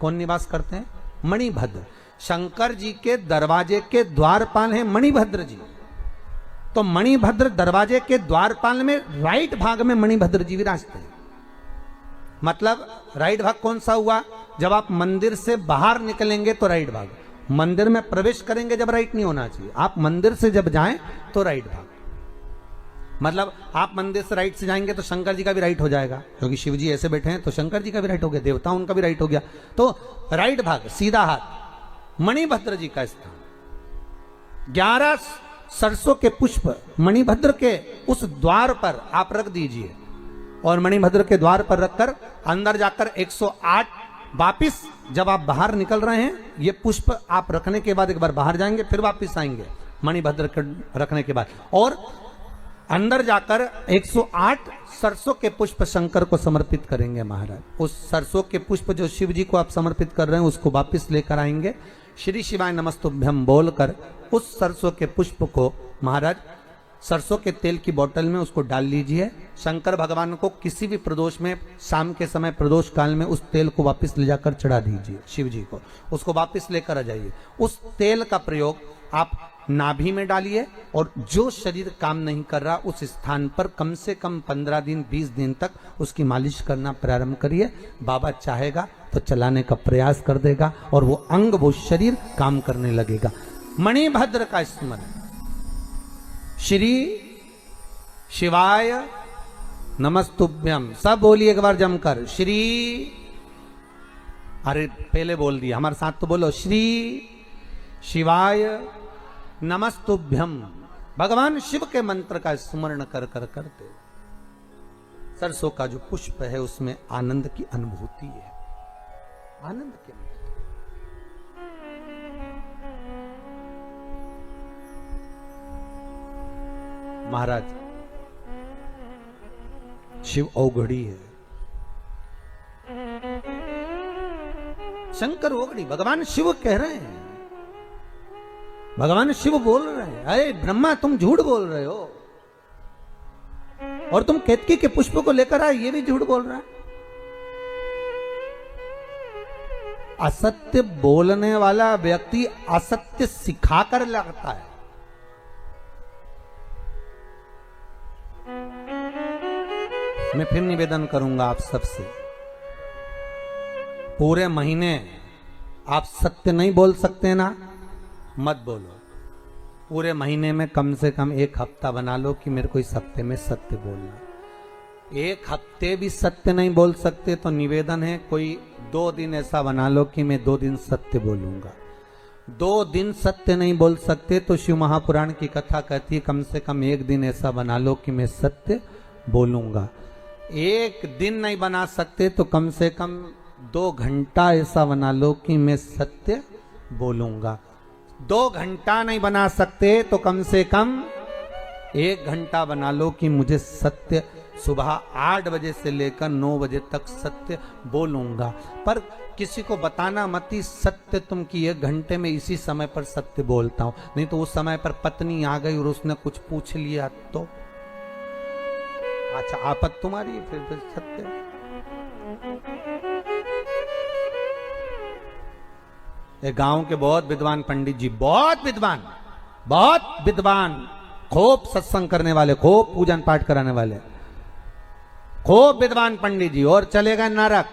कौन निवास करते हैं? मणिभद्र। शंकर जी के दरवाजे के द्वारपाल हैं मणिभद्र जी। तो मणिभद्र दरवाजे के द्वारपाल में राइट भाग में मणिभद्र जी विराजते हैं। मतलब राइट भाग कौन सा हुआ? जब आप मंदिर से बाहर निकलेंगे तो राइट भाग, मंदिर में प्रवेश करेंगे जब राइट नहीं होना चाहिए, आप मंदिर से जब जाएं तो राइट भाग। मतलब आप मंदिर से राइट से जाएंगे तो शंकर जी का भी राइट हो जाएगा, क्योंकि शिव जी ऐसे बैठे हैं तो शंकर जी का भी राइट हो गया, देवता उनका भी राइट हो गया, तो राइट भाग सीधा हाथ मणिभद्र जी का स्थान। 11 सरसों के पुष्प मणिभद्र के उस द्वार पर आप रख दीजिए और मणिभद्र के द्वार पर रखकर अंदर जाकर 108 वापिस जब आप बाहर निकल रहे हैं, ये पुष्प आप रखने के बाद एक बार बाहर जाएंगे फिर वापिस आएंगे मणिभद्र के रखने के बाद, और अंदर जाकर 108 सरसों के पुष्प शंकर को समर्पित करेंगे महाराज। उस सरसों के पुष्प जो शिव जी को आप समर्पित कर रहे हैं उसको वापिस लेकर आएंगे, श्री शिवाय नमस्तुभ्यम बोलकर उस सरसों के पुष्प को महाराज सरसों के तेल की बोतल में उसको डाल लीजिए। शंकर भगवान को किसी भी प्रदोष में, शाम के समय प्रदोष काल में उस तेल को वापस ले जाकर चढ़ा दीजिए शिव जी को, उसको वापस लेकर आ जाइए। उस तेल का प्रयोग आप नाभि में डालिए और जो शरीर काम नहीं कर रहा उस स्थान पर कम से कम 15 दिन 20 दिन तक उसकी मालिश करना प्रारंभ करिए। बाबा चाहेगा तो चलाने का प्रयास कर देगा और वो अंग, वो शरीर काम करने लगेगा। मणिभद्र का स्मरण, श्री शिवाय नमस्तुभ्यम, सब बोलिए एक बार जमकर, श्री, अरे पहले बोल दिया, हमारे साथ तो बोलो, श्री शिवाय नमस्तुभ्यम। भगवान शिव के मंत्र का स्मरण कर कर करते सरसों का जो पुष्प है उसमें आनंद की अनुभूति है, आनंद की अनुभूति। महाराज शिव औघड़ी है, शंकर औघड़ी, भगवान शिव कह रहे हैं भगवान शिव बोल रहे हैं, अरे ब्रह्मा तुम झूठ बोल रहे हो, और तुम केतकी के पुष्प को लेकर आए, ये भी झूठ बोल रहा है। असत्य बोलने वाला व्यक्ति असत्य सिखाकर लगता है। मैं फिर निवेदन करूंगा आप सबसे, पूरे महीने आप सत्य नहीं बोल सकते ना, मत बोलो। पूरे महीने में कम से कम एक हफ्ता बना लो कि मेरे को इस हफ्ते में सत्य बोलना। एक हफ्ते भी सत्य नहीं बोल सकते तो निवेदन है कोई 2 दिन ऐसा बना लो कि मैं 2 दिन सत्य बोलूंगा। 2 दिन सत्य नहीं बोल सकते तो शिव महापुराण की कथा कहती है कम से कम 1 दिन ऐसा बना लो कि मैं सत्य बोलूंगा। 1 दिन नहीं बना सकते तो कम से कम 2 घंटा ऐसा बना लो कि मैं सत्य बोलूंगा। 2 घंटा नहीं बना सकते तो कम से कम 1 घंटा बना लो कि मुझे सत्य सुबह 8 बजे से लेकर 9 बजे तक सत्य बोलूंगा। पर किसी को बताना मत ही सत्य तुम कि 1 घंटे में इसी समय पर सत्य बोलता हूं, नहीं तो उस समय पर पत्नी आ गई और उसने कुछ पूछ लिया तो अच्छा आपत तुम्हारी, फिर सत्य। एक गांव के बहुत विद्वान पंडित जी, बहुत विद्वान, खूब सत्संग करने वाले, खूब पूजन पाठ कराने वाले, खूब विद्वान पंडित जी, और चले गए नरक।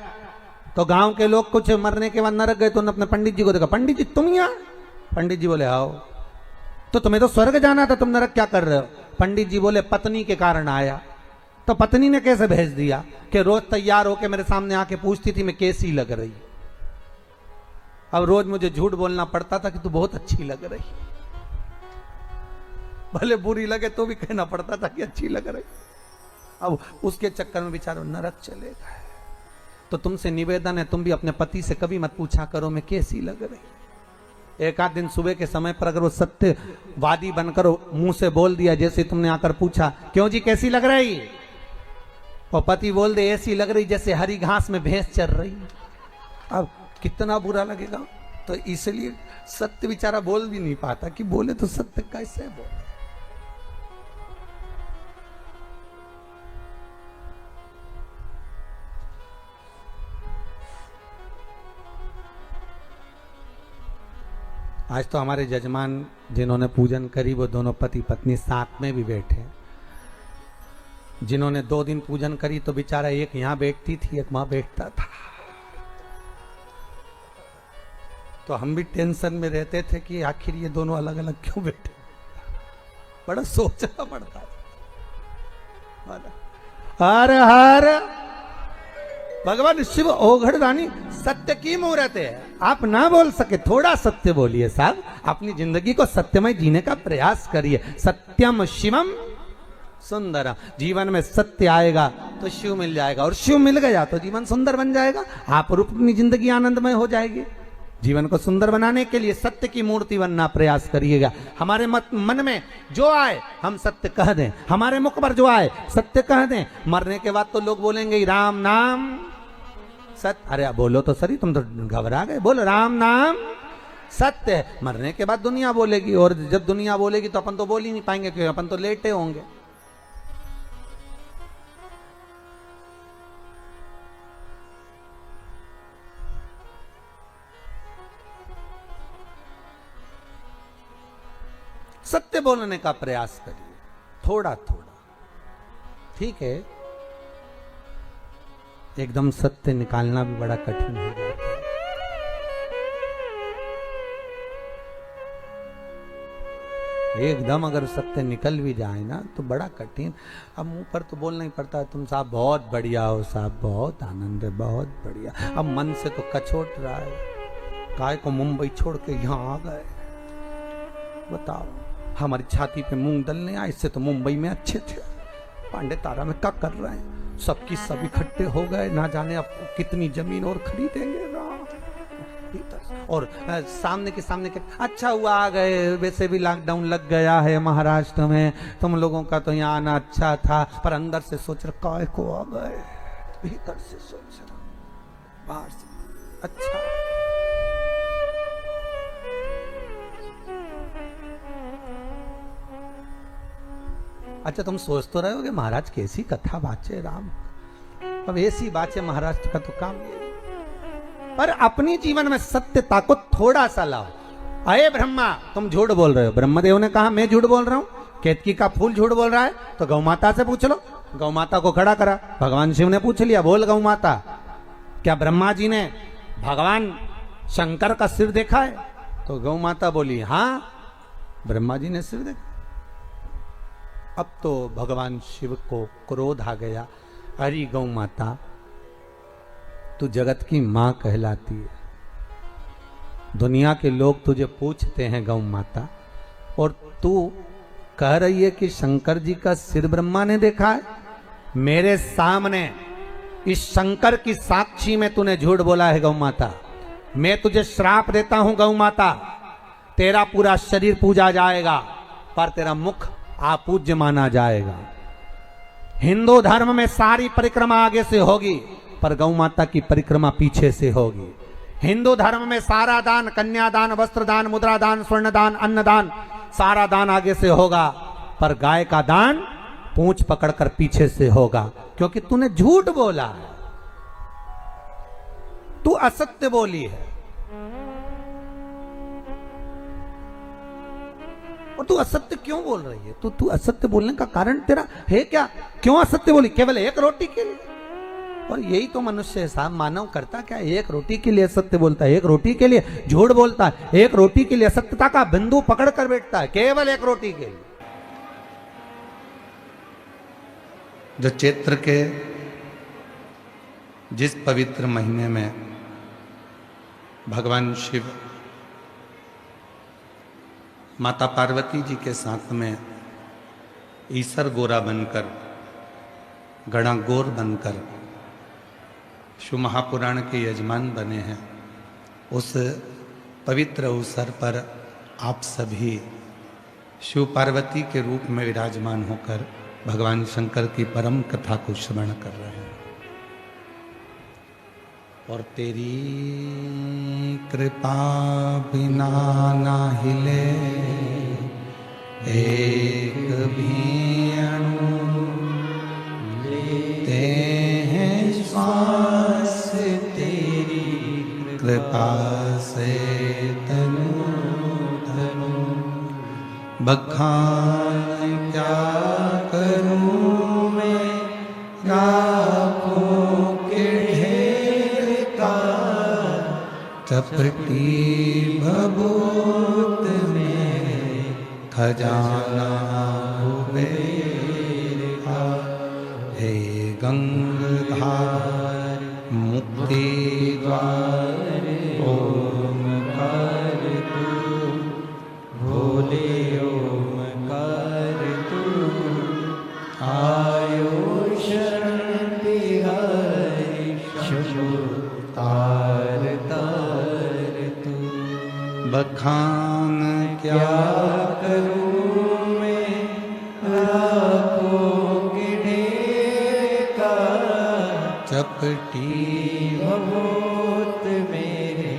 तो गांव के लोग कुछ मरने के बाद नरक गए तो उन्होंने अपने पंडित जी को देखा, पंडित जी तुम यहाँ? पंडित जी बोले आओ। तो तुम्हें तो स्वर्ग जाना था, तुम नरक क्या कर रहे हो? पंडित जी बोले पत्नी के कारण आया। तो पत्नी ने कैसे भेज दिया कि रोज तैयार होके मेरे सामने आके पूछती थी मैं कैसी लग रही। अब रोज मुझे झूठ बोलना पड़ता था कि तू बहुत अच्छी लग रही, भले बुरी लगे तो भी कहना पड़ता था कि अच्छी लग रही। अब उसके चक्कर में बेचारा नरक चले गए। तो तुमसे निवेदन है तुम भी अपने पति से कभी मत पूछा करो मैं कैसी लग रही। एक आध दिन सुबह के समय पर अगर वो सत्यवादी बनकर मुंह से बोल दिया, जैसे तुमने आकर पूछा क्यों जी कैसी लग रही, और पति बोल दे ऐसी लग रही जैसे हरी घास में भैंस चर रही, अब कितना बुरा लगेगा। तो इसलिए सत्य बेचारा बोल भी नहीं पाता कि बोले तो सत्य कैसे बोले। आज तो हमारे जजमान जिन्होंने पूजन करी वो दोनों पति पत्नी साथ में भी बैठे। जिन्होंने 2 दिन पूजन करी तो बेचारा एक यहां बैठती थी एक वहां बैठता था। तो हम भी टेंशन में रहते थे कि आखिर ये दोनों अलग अलग क्यों बैठे, बड़ा सोचना पड़ता था। हर हर भगवान शिव ओघड़दानी सत्य की मूर्त है। आप ना बोल सके थोड़ा सत्य बोलिए साहब, अपनी जिंदगी को सत्यमय जीने का प्रयास करिए। सत्यम शिवम सुंदर, जीवन में सत्य आएगा तो शिव मिल जाएगा, और शिव मिल गया तो जीवन सुंदर बन जाएगा। आप रूप अपनी जिंदगी आनंदमय हो जाएगी। जीवन को सुंदर बनाने के लिए सत्य की मूर्ति बनना प्रयास करिएगा। हमारे मन में जो आए हम सत्य कह दें, हमारे मुख पर जो आए सत्य कह दें। मरने के बाद तो लोग बोलेंगे राम नाम सत्य। अरे बोलो तो सही, तुम तो घबरा गए। बोलो राम नाम सत्य है। मरने के बाद दुनिया बोलेगी, और जब दुनिया बोलेगी तो अपन तो बोल ही नहीं पाएंगे क्योंकि अपन तो लेटे होंगे। सत्य बोलने का प्रयास करिए थोड़ा थोड़ा, ठीक है। एकदम सत्य निकालना भी बड़ा कठिन हो जाता है। एकदम अगर सत्य निकल भी जाए ना तो बड़ा कठिन। अब मुंह पर तो बोलना ही पड़ता है तुम साहब बहुत बढ़िया हो, साहब बहुत आनंद है, बहुत बढ़िया। अब मन से तो कछोट रहा है, काय को मुंबई छोड़ के यहाँ आ गए। बताओ, हमारी छाती पे मूंग दलने आए, इससे तो मुंबई में अच्छे थे। पांडे तारा में क्या कर रहे हैं, सबकी सब इकट्ठे हो गए, ना जाने अब कितनी जमीन और खरीदेंगे। और सामने के अच्छा हुआ आ गए, वैसे भी लॉकडाउन लग गया है महाराष्ट्र में, तुम लोगों का तो यहाँ आना अच्छा था। पर अंदर से सोच रहा काय को आ गए, भीतर से सोच रहा बाहर से अच्छा। अच्छा तुम सोच तो रहे हो कि महाराज कैसी कथा बाचे राम, अब ऐसी बाचे महाराज का तो काम ये है। पर अपनी जीवन में सत्यता को थोड़ा सा लाओ। अये ब्रह्मा तुम झूठ बोल रहे हो, ब्रह्मदेव ने कहा मैं झूठ बोल रहा हूं, केतकी का फूल झूठ बोल रहा है, तो गौ माता से पूछ लो। गौ माता को खड़ा करा, भगवान शिव ने पूछ लिया, बोल गौ माता क्या ब्रह्मा जी ने भगवान शंकर का सिर देखा है? तो गौ माता बोली हाँ ब्रह्मा जी ने सिर देखा। अब तो भगवान शिव को क्रोध आ गया, अरे गौ माता तू जगत की मां कहलाती है, दुनिया के लोग तुझे पूछते हैं गौ माता, और तू कह रही है कि शंकर जी का सिर ब्रह्मा ने देखा है। मेरे सामने इस शंकर की साक्षी में तूने झूठ बोला है गौ माता। मैं तुझे श्राप देता हूं गौ माता, तेरा पूरा शरीर पूजा जाएगा पर तेरा मुख अपूज्य माना जाएगा। हिंदू धर्म में सारी परिक्रमा आगे से होगी पर गौ माता की परिक्रमा पीछे से होगी। हिंदू धर्म में सारा दान, कन्यादान, वस्त्रदान, मुद्रादान, स्वर्णदान, अन्नदान, सारा दान आगे से होगा पर गाय का दान पूंछ पकड़कर पीछे से होगा, क्योंकि तूने झूठ बोला है, तू असत्य बोली है। और तू असत्य क्यों बोल रही है? तू असत्य बोलने का कारण तेरा है क्या? क्यों असत्य बोली? केवल एक रोटी के लिए? और यही तो मनुष्य है साहब, मानव करता क्या? एक रोटी के लिए असत्य बोलता है, एक रोटी के लिए झूठ बोलता है, एक रोटी के लिए असत्यता का बिंदु पकड़ कर बैठता है, केवल एक रोटी के लिए। जो चैत्र के जिस पवित्र महीने में भगवान शिव माता पार्वती जी के साथ में ईसर गोरा बनकर, गणागोर बनकर शिव महापुराण के यजमान बने हैं, उस पवित्र अवसर पर आप सभी शिव पार्वती के रूप में विराजमान होकर भगवान शंकर की परम कथा को श्रवण कर रहे हैं। और तेरी कृपा बिना ना हिले एक भी अणु, लेते हैं श्वास तेरी कृपा से तनु तनु। बखान क्या करूं मैं राखों के ढेर का, चपटी भभूत में खजाना कुबेर का। हे गंगाधार मुक्ति द्वार ओमकार तू, भोले ओमकार तू। आयो शरण बिहारी शंभु तार तार तू। बखान क्या करूं मैं राखों के ढेर का, चपटी भभूत मेरे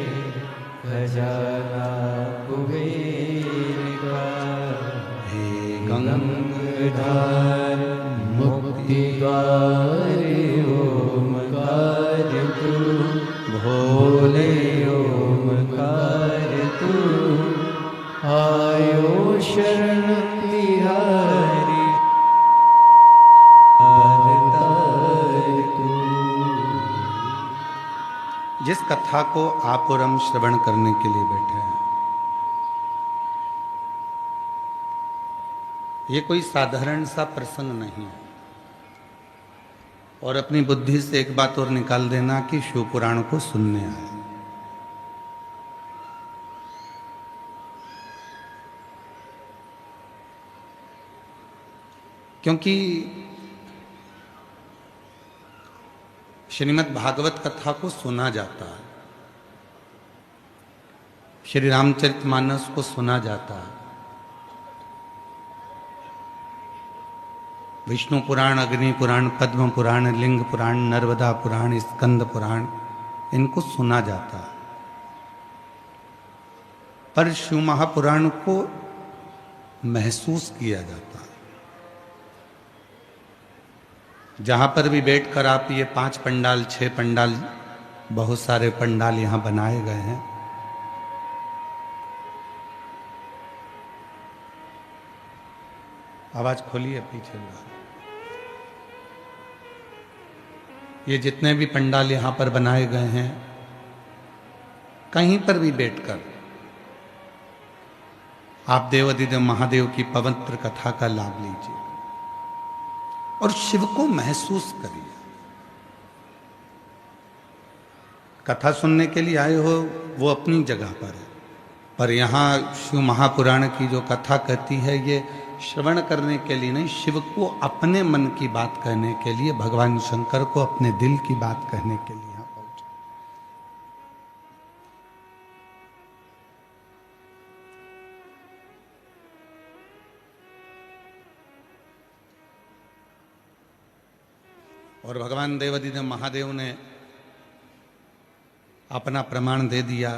खजाना कुबेर का। हे गंगाधार मुक्ति द्वार ओमकार तू, भोले ओमकार तू। आयो शरण तिहारी तार तू। जिस कथा को आप और हम श्रवण करने के लिए बैठे हैं, ये कोई साधारण सा प्रसंग नहीं है। और अपनी बुद्धि से एक बात और निकाल देना कि शिव पुराण को सुनने आए। क्योंकि श्रीमद् भागवत कथा को सुना जाता है, श्री रामचरितमानस को सुना जाता है, विष्णु पुराण, अग्नि पुराण, पद्म पुराण, लिंग पुराण, नर्मदा पुराण, स्कंद पुराण, इनको सुना जाता है। पर शिव महापुराण को महसूस किया जाता है। जहां पर भी बैठकर आप ये 5 पंडाल 6 पंडाल, बहुत सारे पंडाल यहां बनाए गए हैं। आवाज खोलिए पीछे। ये जितने भी पंडाल यहां पर बनाए गए हैं, कहीं पर भी बैठकर आप देवाधिदेव महादेव की पवित्र कथा का लाभ लीजिए और शिव को महसूस करिए। कथा सुनने के लिए आए हो वो अपनी जगह पर है, पर यहाँ शिव महापुराण की जो कथा कहती है ये श्रवण करने के लिए नहीं, शिव को अपने मन की बात कहने के लिए, भगवान शंकर को अपने दिल की बात कहने के लिए यहाँ पहुंचे। और भगवान देवाधिदेव महादेव ने अपना प्रमाण दे दिया।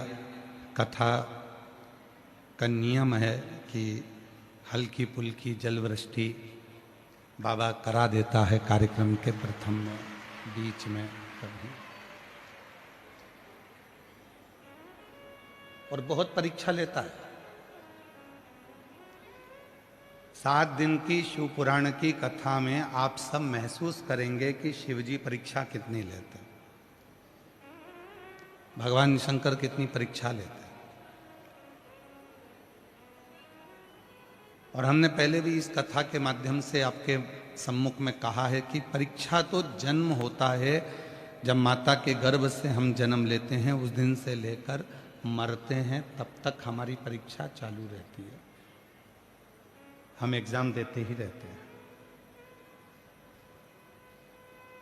कथा का नियम है कि हल्की पुल्की जलवृष्टि बाबा करा देता है कार्यक्रम के प्रथम में, बीच में कभी, और बहुत परीक्षा लेता है। 7 दिन की शिव पुराण की कथा में आप सब महसूस करेंगे कि शिवजी परीक्षा कितनी लेते हैं, भगवान शंकर कितनी परीक्षा लेते हैं। और हमने पहले भी इस कथा के माध्यम से आपके सम्मुख में कहा है कि परीक्षा तो जन्म होता है, जब माता के गर्भ से हम जन्म लेते हैं, उस दिन से लेकर मरते हैं तब तक हमारी परीक्षा चालू रहती है, हम एग्जाम देते ही रहते हैं।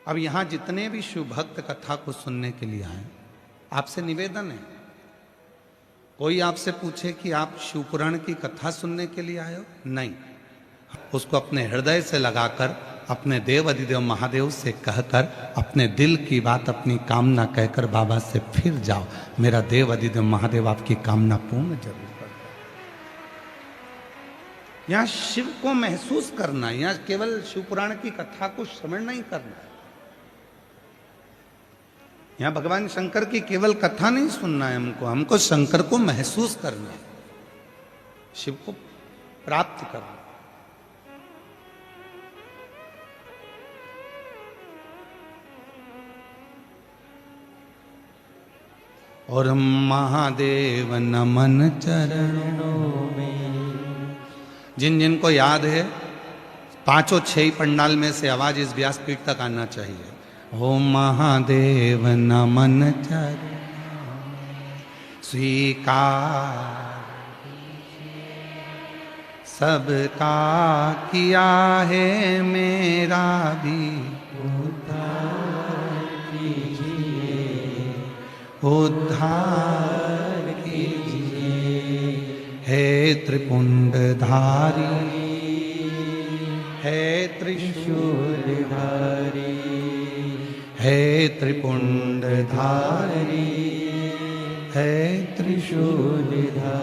अब यहां जितने भी शिव भक्त कथा को सुनने के लिए आए, आपसे निवेदन है, कोई आपसे पूछे कि आप शिव पुराण की कथा सुनने के लिए आए हो, नहीं, उसको अपने हृदय से लगाकर अपने देव अधिदेव महादेव से कहकर अपने दिल की बात, अपनी कामना कहकर बाबा से फिर जाओ, मेरा देव अधिदेव महादेव आपकी कामना पूर्ण जरूर कर। यहां शिव को महसूस करना, यहां केवल शिव पुराण की कथा को श्रवण नहीं करना, यहां भगवान शंकर की केवल कथा नहीं सुनना है, हमको शंकर को महसूस करना है, शिव को प्राप्त करना। और महादेव नमन चरणों में, जिन जिनको याद है 5 6 पंडाल में से आवाज इस व्यासपीठ तक आना चाहिए। ओ महादेव नमन चरण स्वीकार सबका किया है, मेरा भी उद्धार कीजिए, उद्धार कीजिए। हे त्रिपुंडधारी, हे त्रिशूलधारी, हे त्रिपुंडधारी, हे त्रिशूलधारी,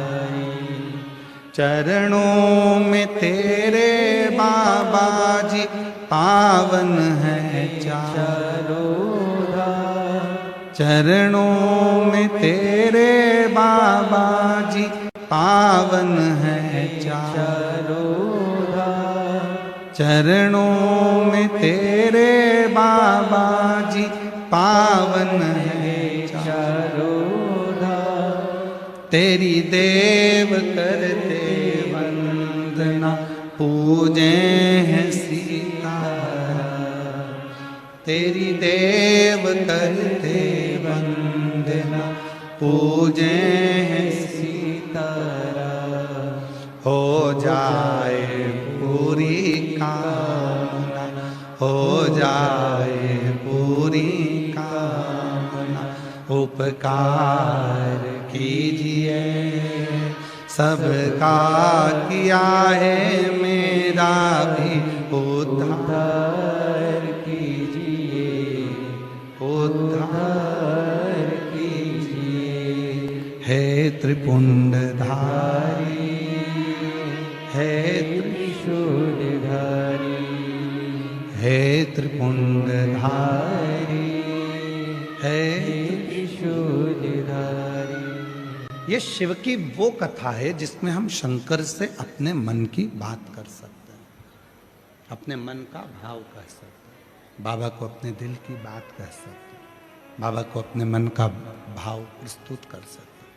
चरणों में तेरे बाबा जी पावन है चारों धाम, चरणों में तेरे बाबा जी पावन है चारों धाम, चरणों में तेरे बाबा जी पावन है चारों धाम। तेरी देव करते वंदना, पूजे हैं सीताराम, तेरी देव करते वंदना, पूजे हैं सीताराम। हो जाए पूरी कामना, हो जाए पूरी कामना, उपकार कीजिए सबका किया है, मेरा भी उद्धार कीजिए, उद्धार कीजिए। हे त्रिपुंडधारी, हे त्रिशूलधारी, हे त्रिपुंडधारी, हे त्रिशूलधारी। ये शिव की वो कथा है जिसमें हम शंकर से अपने मन की बात कर सकते हैं, अपने मन का भाव कह सकते हैं, बाबा को अपने दिल की बात कह सकते हैं, बाबा को अपने मन का भाव प्रस्तुत कर सकते हैं।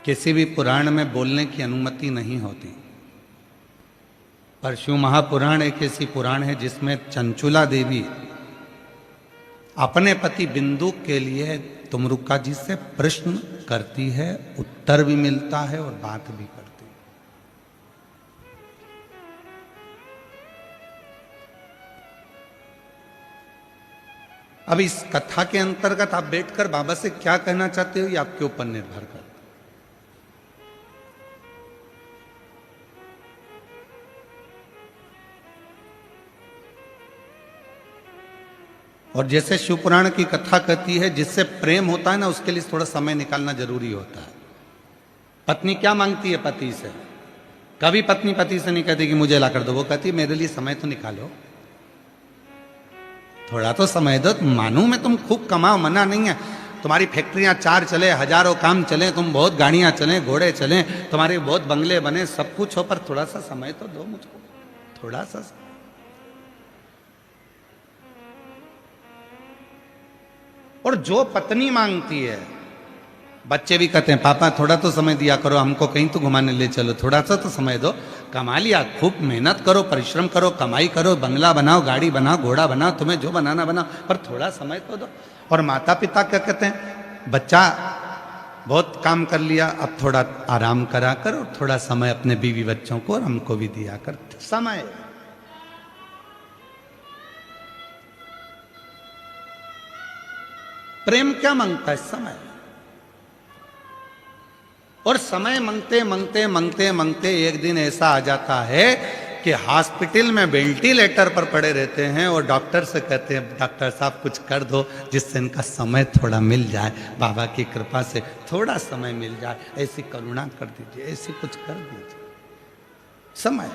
किसी भी पुराण में बोलने की अनुमति नहीं होती, पर शिव महापुराण एक ऐसी पुराण है जिसमें चंचुला देवी अपने पति बिंदु के लिए तुमरुका जी से प्रश्न करती है, उत्तर भी मिलता है और बात भी करती है। अब इस कथा के अंतर्गत आप बैठकर बाबा से क्या कहना चाहते हो ये आपके ऊपर निर्भर करता है। और जैसे शिव पुराण की कथा कहती है, जिससे प्रेम होता है ना उसके लिए थोड़ा समय निकालना जरूरी होता है। पत्नी क्या मांगती है पति से? कभी पत्नी पति से नहीं कहती कि मुझे ला कर दो, वो कहती है मेरे लिए समय तो निकालो, थोड़ा तो समय दो। मानू मैं तुम खूब कमाओ, मना नहीं है, तुम्हारी फैक्ट्रियां 4 चले, हजारों काम चले, तुम बहुत गाड़ियां चले, घोड़े चले, तुम्हारे बहुत बंगले बने, सब कुछ हो, पर थोड़ा सा समय तो दो मुझको, थोड़ा सा। और जो पत्नी मांगती है, बच्चे भी कहते हैं पापा थोड़ा तो समय दिया करो, हमको कहीं तो घुमाने ले चलो, थोड़ा सा तो समय दो। कमा लिया, खूब मेहनत करो, परिश्रम करो, कमाई करो, बंगला बनाओ, गाड़ी बनाओ, घोड़ा बनाओ, तुम्हें जो बनाना बनाओ, पर थोड़ा समय तो दो। और माता पिता क्या कहते हैं, बच्चा बहुत काम कर लिया, अब थोड़ा आराम करा कर और थोड़ा समय अपने बीवी बच्चों को और हमको भी दिया कर समय। प्रेम क्या मांगता है? समय। और समय मांगते मांगते मांगते मांगते एक दिन ऐसा आ जाता है कि हॉस्पिटल में वेंटिलेटर पर पड़े रहते हैं और डॉक्टर से कहते हैं डॉक्टर साहब कुछ कर दो जिससे इनका समय थोड़ा मिल जाए, बाबा की कृपा से थोड़ा समय मिल जाए, ऐसी करुणा कर दीजिए, ऐसी कुछ कर दीजिए। समय।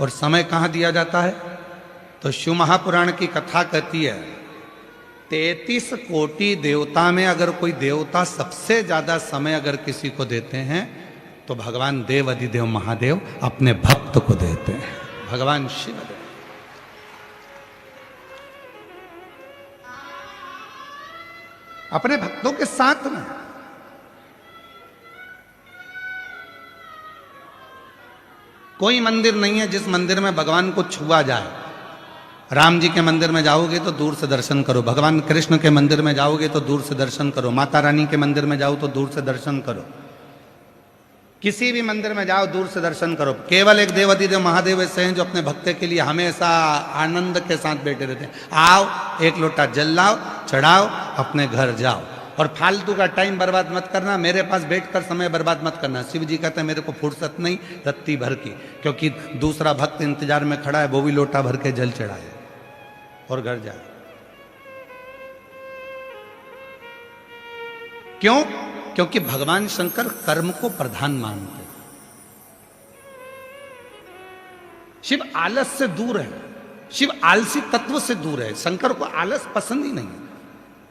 और समय कहां दिया जाता है? तो शिव महापुराण की कथा कहती है 33 कोटि देवता में अगर कोई देवता सबसे ज्यादा समय अगर किसी को देते हैं तो भगवान देव अधिदेव महादेव अपने भक्त को देते हैं, भगवान शिव देव। अपने भक्तों के साथ में। कोई मंदिर नहीं है जिस मंदिर में भगवान को छुआ जाए। राम जी के मंदिर में जाओगे तो दूर से दर्शन करो, भगवान कृष्ण के मंदिर में जाओगे तो दूर से दर्शन करो, माता रानी के मंदिर में जाओ तो दूर से दर्शन करो, किसी भी मंदिर में जाओ दूर से दर्शन करो। केवल एक देव अधिदेव महादेव ऐसे हैं जो अपने भक्त के लिए हमेशा आनंद के साथ बैठे रहते हैं। आओ, एक लोटा जल लाओ, चढ़ाओ, अपने घर जाओ। और फालतू का टाइम बर्बाद मत करना, मेरे पास बैठकर समय बर्बाद मत करना। शिव जी कहते हैं मेरे को फुर्सत नहीं रत्ती भर की, क्योंकि दूसरा भक्त इंतजार में खड़ा है, वो भी लोटा भर के जल चढ़ाए और घर जाए। क्यों? क्योंकि भगवान शंकर कर्म को प्रधान मानते हैं। शिव आलस से दूर है, शिव आलसी तत्व से दूर है। शंकर को आलस पसंद ही नहीं है।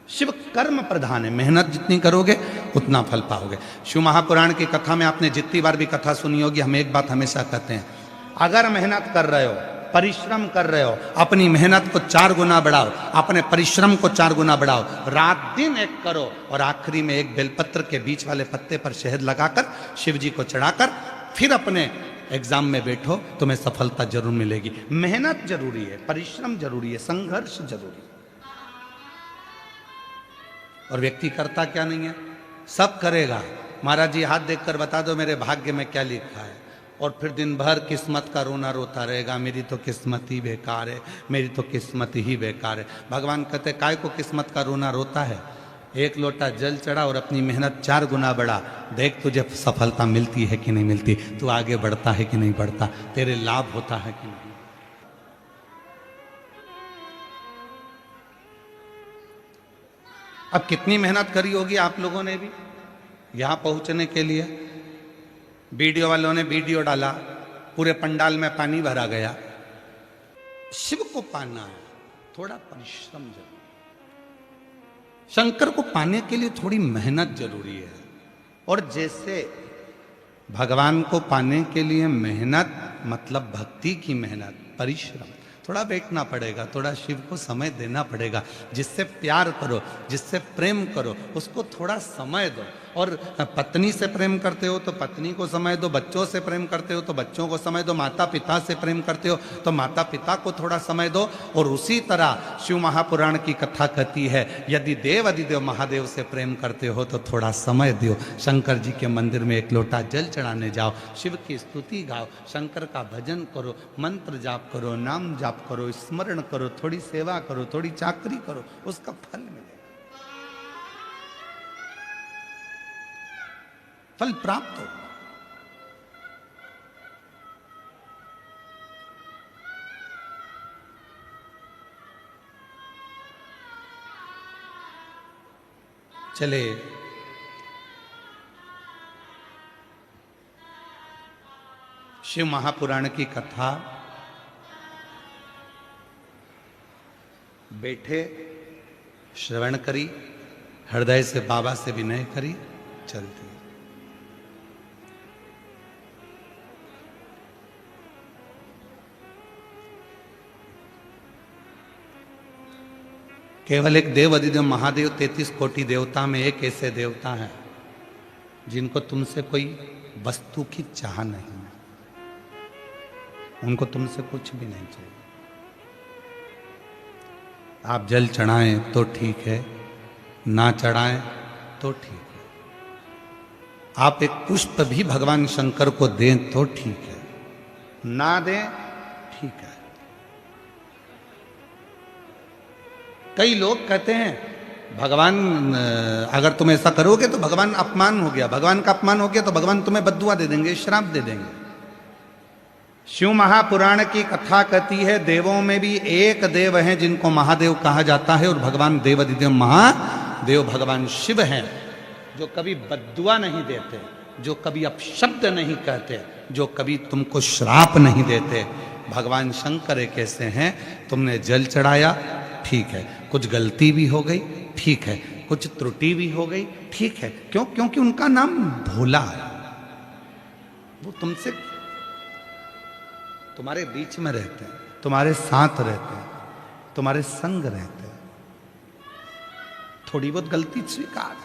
शिव कर्म प्रधान है, मेहनत जितनी करोगे उतना फल पाओगे। शिव महापुराण की कथा में आपने जितनी बार भी कथा सुनी होगी, हम एक बात हमेशा कहते हैं, अगर मेहनत कर रहे हो, परिश्रम कर रहे हो, अपनी मेहनत को 4 गुना बढ़ाओ, अपने परिश्रम को 4 गुना बढ़ाओ, रात दिन एक करो और आखिरी में एक बेलपत्र के बीच वाले पत्ते पर शहद लगाकर शिव जी को चढ़ाकर फिर अपने एग्जाम में बैठो, तुम्हें सफलता जरूर मिलेगी। मेहनत जरूरी है, परिश्रम जरूरी है, संघर्ष जरूरी है। और व्यक्ति करता क्या नहीं है, सब करेगा। महाराज जी हाथ देखकर बता दो मेरे भाग्य में क्या लिखा है, और फिर दिन भर किस्मत का रोना रोता रहेगा, मेरी तो किस्मत ही बेकार है, मेरी तो किस्मत ही बेकार है। भगवान कहते काय को किस्मत का रोना रोता है, एक लोटा जल चढ़ा और अपनी मेहनत 4 गुना बढ़ा, देख तुझे सफलता मिलती है कि नहीं मिलती, तू आगे बढ़ता है कि नहीं बढ़ता, तेरे लाभ होता है कि नहीं। अब कितनी मेहनत करी होगी आप लोगों ने भी, यहां पहुंचने के लिए वीडियो वालों ने वीडियो डाला, पूरे पंडाल में पानी भरा गया। शिव को पाना है, थोड़ा परिश्रम जरूरी, शंकर को पाने के लिए थोड़ी मेहनत जरूरी है। और जैसे भगवान को पाने के लिए मेहनत मतलब भक्ति की मेहनत, परिश्रम, थोड़ा बैठना पड़ेगा, थोड़ा शिव को समय देना पड़ेगा। जिससे प्यार करो, जिससे प्रेम करो, उसको थोड़ा समय दो। और पत्नी से प्रेम करते हो तो पत्नी को समय दो, बच्चों से प्रेम करते हो तो बच्चों को समय दो, माता पिता से प्रेम करते हो तो माता पिता को थोड़ा समय दो। और उसी तरह शिव महापुराण की कथा कहती है, यदि देव अधिदेव महादेव से प्रेम करते हो तो थोड़ा समय दो। शंकर जी के मंदिर में एक लोटा जल चढ़ाने जाओ, शिव की स्तुति गाओ, शंकर का भजन करो, मंत्र जाप करो, नाम जाप करो, स्मरण करो, थोड़ी सेवा करो, थोड़ी चाकरी करो, उसका फल मिलेगा, फल प्राप्त हो। चले शिव महापुराण की कथा बैठे श्रवण करी, हृदय से बाबा से विनय करी, चलती। केवल एक देव अधिदेव महादेव 33 कोटि देवता में एक ऐसे देवता हैं जिनको तुमसे कोई वस्तु की चाह नहीं है, उनको तुमसे कुछ भी नहीं चाहिए। आप जल चढ़ाएं तो ठीक है, ना चढ़ाएं तो ठीक है, आप एक पुष्प भी भगवान शंकर को दें तो ठीक है, ना दें ठीक है। कई लोग कहते हैं भगवान अगर तुम ऐसा करोगे तो भगवान अपमान हो गया, भगवान का अपमान हो गया तो भगवान तुम्हें बद्दुआ दे देंगे, श्राप दे देंगे। शिव महापुराण की कथा कहती है देवों में भी एक देव हैं जिनको महादेव कहा जाता है, और भगवान देवाधिदेव महादेव भगवान शिव हैं, जो कभी बद्दुआ नहीं देते, जो कभी अपशब्द नहीं कहते, जो कभी तुमको श्राप नहीं देते। भगवान शंकर एक ऐसे हैं, तुमने जल चढ़ाया ठीक है, कुछ गलती भी हो गई ठीक है, कुछ त्रुटि भी हो गई ठीक है, क्यों? क्योंकि उनका नाम भोला है, वो तुमसे तुम्हारे बीच में रहते हैं, तुम्हारे साथ रहते हैं, तुम्हारे संग रहते हैं। थोड़ी बहुत गलती स्वीकार।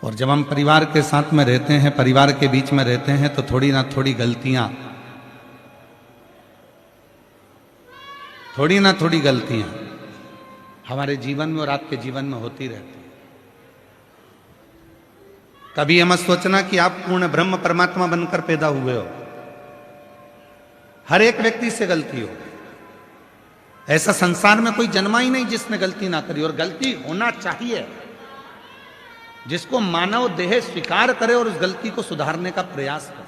और जब हम परिवार के साथ में रहते हैं, परिवार के बीच में रहते हैं, तो थोड़ी ना थोड़ी गलतियां, थोड़ी ना थोड़ी गलतियां हमारे जीवन में और आपके जीवन में होती रहती है। कभी मत सोचना कि आप पूर्ण ब्रह्म परमात्मा बनकर पैदा हुए हो, हर एक व्यक्ति से गलती हो। ऐसा संसार में कोई जन्मा ही नहीं जिसने गलती ना करी, और गलती होना चाहिए, जिसको मानव देह स्वीकार करे और उस गलती को सुधारने का प्रयास करे।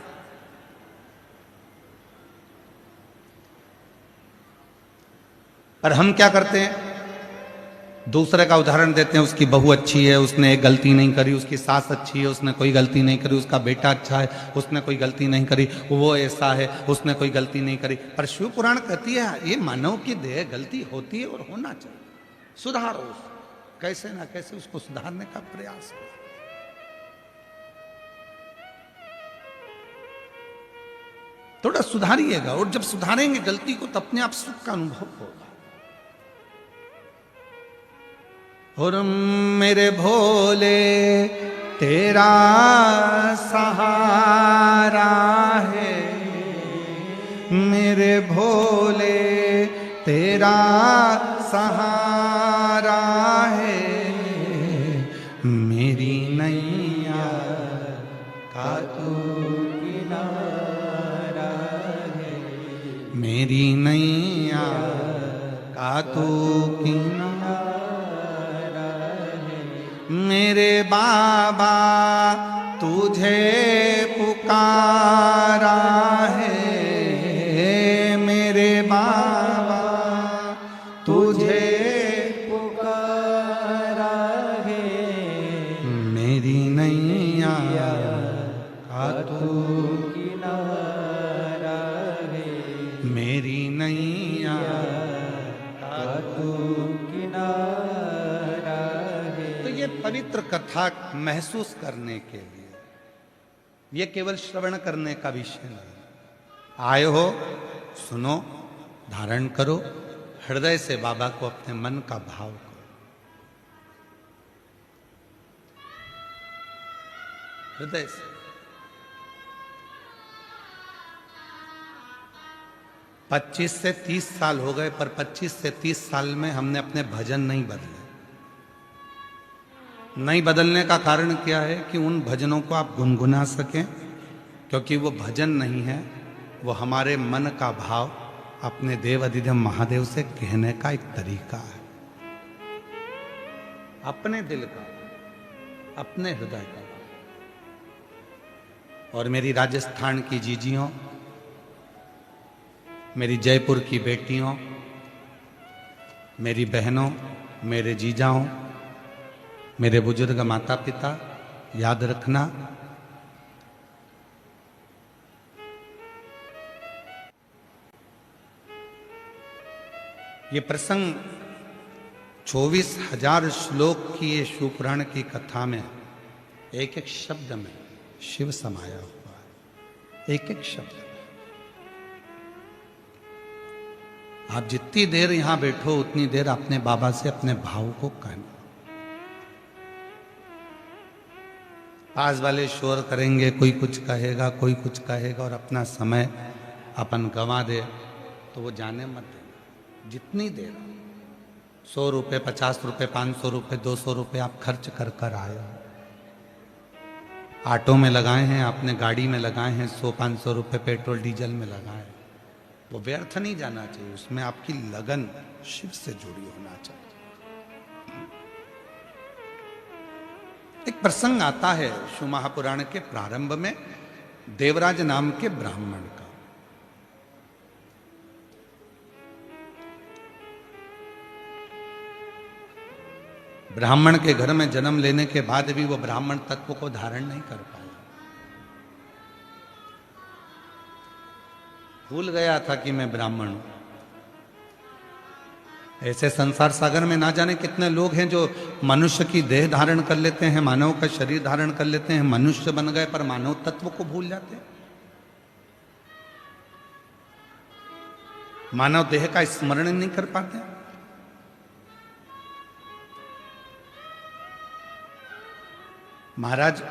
पर हम क्या करते हैं, दूसरे का उदाहरण देते हैं, उसकी बहू अच्छी है, उसने एक गलती नहीं करी, उसकी सास अच्छी है, उसने कोई गलती नहीं करी, उसका बेटा अच्छा है, उसने कोई गलती नहीं करी, वो ऐसा है, उसने कोई गलती नहीं करी। पर शिव पुराण कहती है ये मानव की देह गलती होती है और होना चाहिए, सुधारो, कैसे ना कैसे उसको सुधारने का प्रयास करो। थोड़ा सुधारिएगा, और जब सुधारेंगे गलती को तो अपने आप सुख का अनुभव होगा। और मेरे भोले तेरा सहारा है, मेरे भोले तेरा सहारा है, मेरी नैया का तू किनारा है, मेरी नैया का तू किनारा, मेरे बाबा तुझे पुकारा है, मेरे बाबा तुझे पुकारा है, का तू किनारा है, मेरी नैया का तू किनारा है। तो ये पवित्र कथा महसूस करने के लिए, ये केवल श्रवण करने का विषय नहीं। आए हो, सुनो, धारण करो, हृदय से बाबा को अपने मन का भाव करो। हृदय से। पच्चीस से 30 साल हो गए, पर 25 से 30 साल में हमने अपने भजन नहीं बदले। नहीं बदलने का कारण क्या है कि उन भजनों को आप गुनगुना सकें, क्योंकि वो भजन नहीं है, वो हमारे मन का भाव अपने देव अधिदेव महादेव से कहने का एक तरीका है। अपने दिल का, अपने हृदय का। और मेरी राजस्थान की जीजियों, मेरी जयपुर की बेटियों, मेरी बहनों, मेरे जीजाओं, मेरे बुजुर्ग माता पिता, याद रखना, ये प्रसंग 24,000 श्लोक की ये शिवपुराण की कथा में एक एक शब्द में शिव समाया हुआ है। एक एक शब्द में। आप जितनी देर यहां बैठो उतनी देर अपने बाबा से अपने भाव को कहना। पास वाले शोर करेंगे, कोई कुछ कहेगा, कोई कुछ कहेगा, और अपना समय अपन गंवा दे तो वो जाने मत देना। जितनी देर 100 रुपये, 50 रुपये, 500 रुपये, 200 रुपये आप खर्च कर कर आए हो, ऑटो में लगाए हैं, आपने गाड़ी में लगाए हैं, 100-500 रुपये पेट्रोल डीजल में लगाए, वो व्यर्थ नहीं जाना चाहिए। उसमें आपकी लगन शिव से जुड़ी होना चाहिए। एक प्रसंग आता है शिव महापुराण के प्रारंभ में, देवराज नाम के ब्राह्मण का। ब्राह्मण के घर में जन्म लेने के बाद भी वो ब्राह्मण तत्व को धारण नहीं कर पाया। भूल गया था कि मैं ब्राह्मण हूं। ऐसे संसार सागर में ना जाने कितने लोग हैं जो मनुष्य की देह धारण कर लेते हैं, मानव का शरीर धारण कर लेते हैं, मनुष्य बन गए, पर मानव तत्व को भूल जाते हैं। मानव देह का स्मरण नहीं कर पाते। महाराज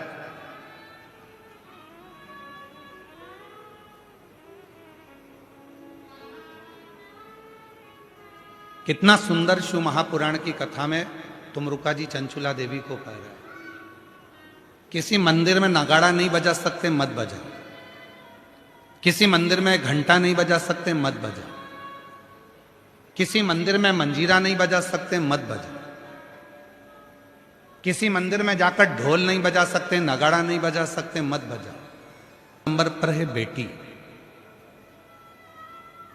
कितना सुंदर शिव महापुराण की कथा में तुम रुका जी चंचुला देवी को कह रहे हो, किसी मंदिर में नगाड़ा नहीं बजा सकते, मत बजा। किसी मंदिर में घंटा नहीं बजा सकते, मत बजा। किसी मंदिर में मंजीरा नहीं बजा सकते, मत बजा। किसी मंदिर में जाकर ढोल नहीं बजा सकते, नगाड़ा नहीं बजा सकते, मत बजा। नंबर पर है बेटी,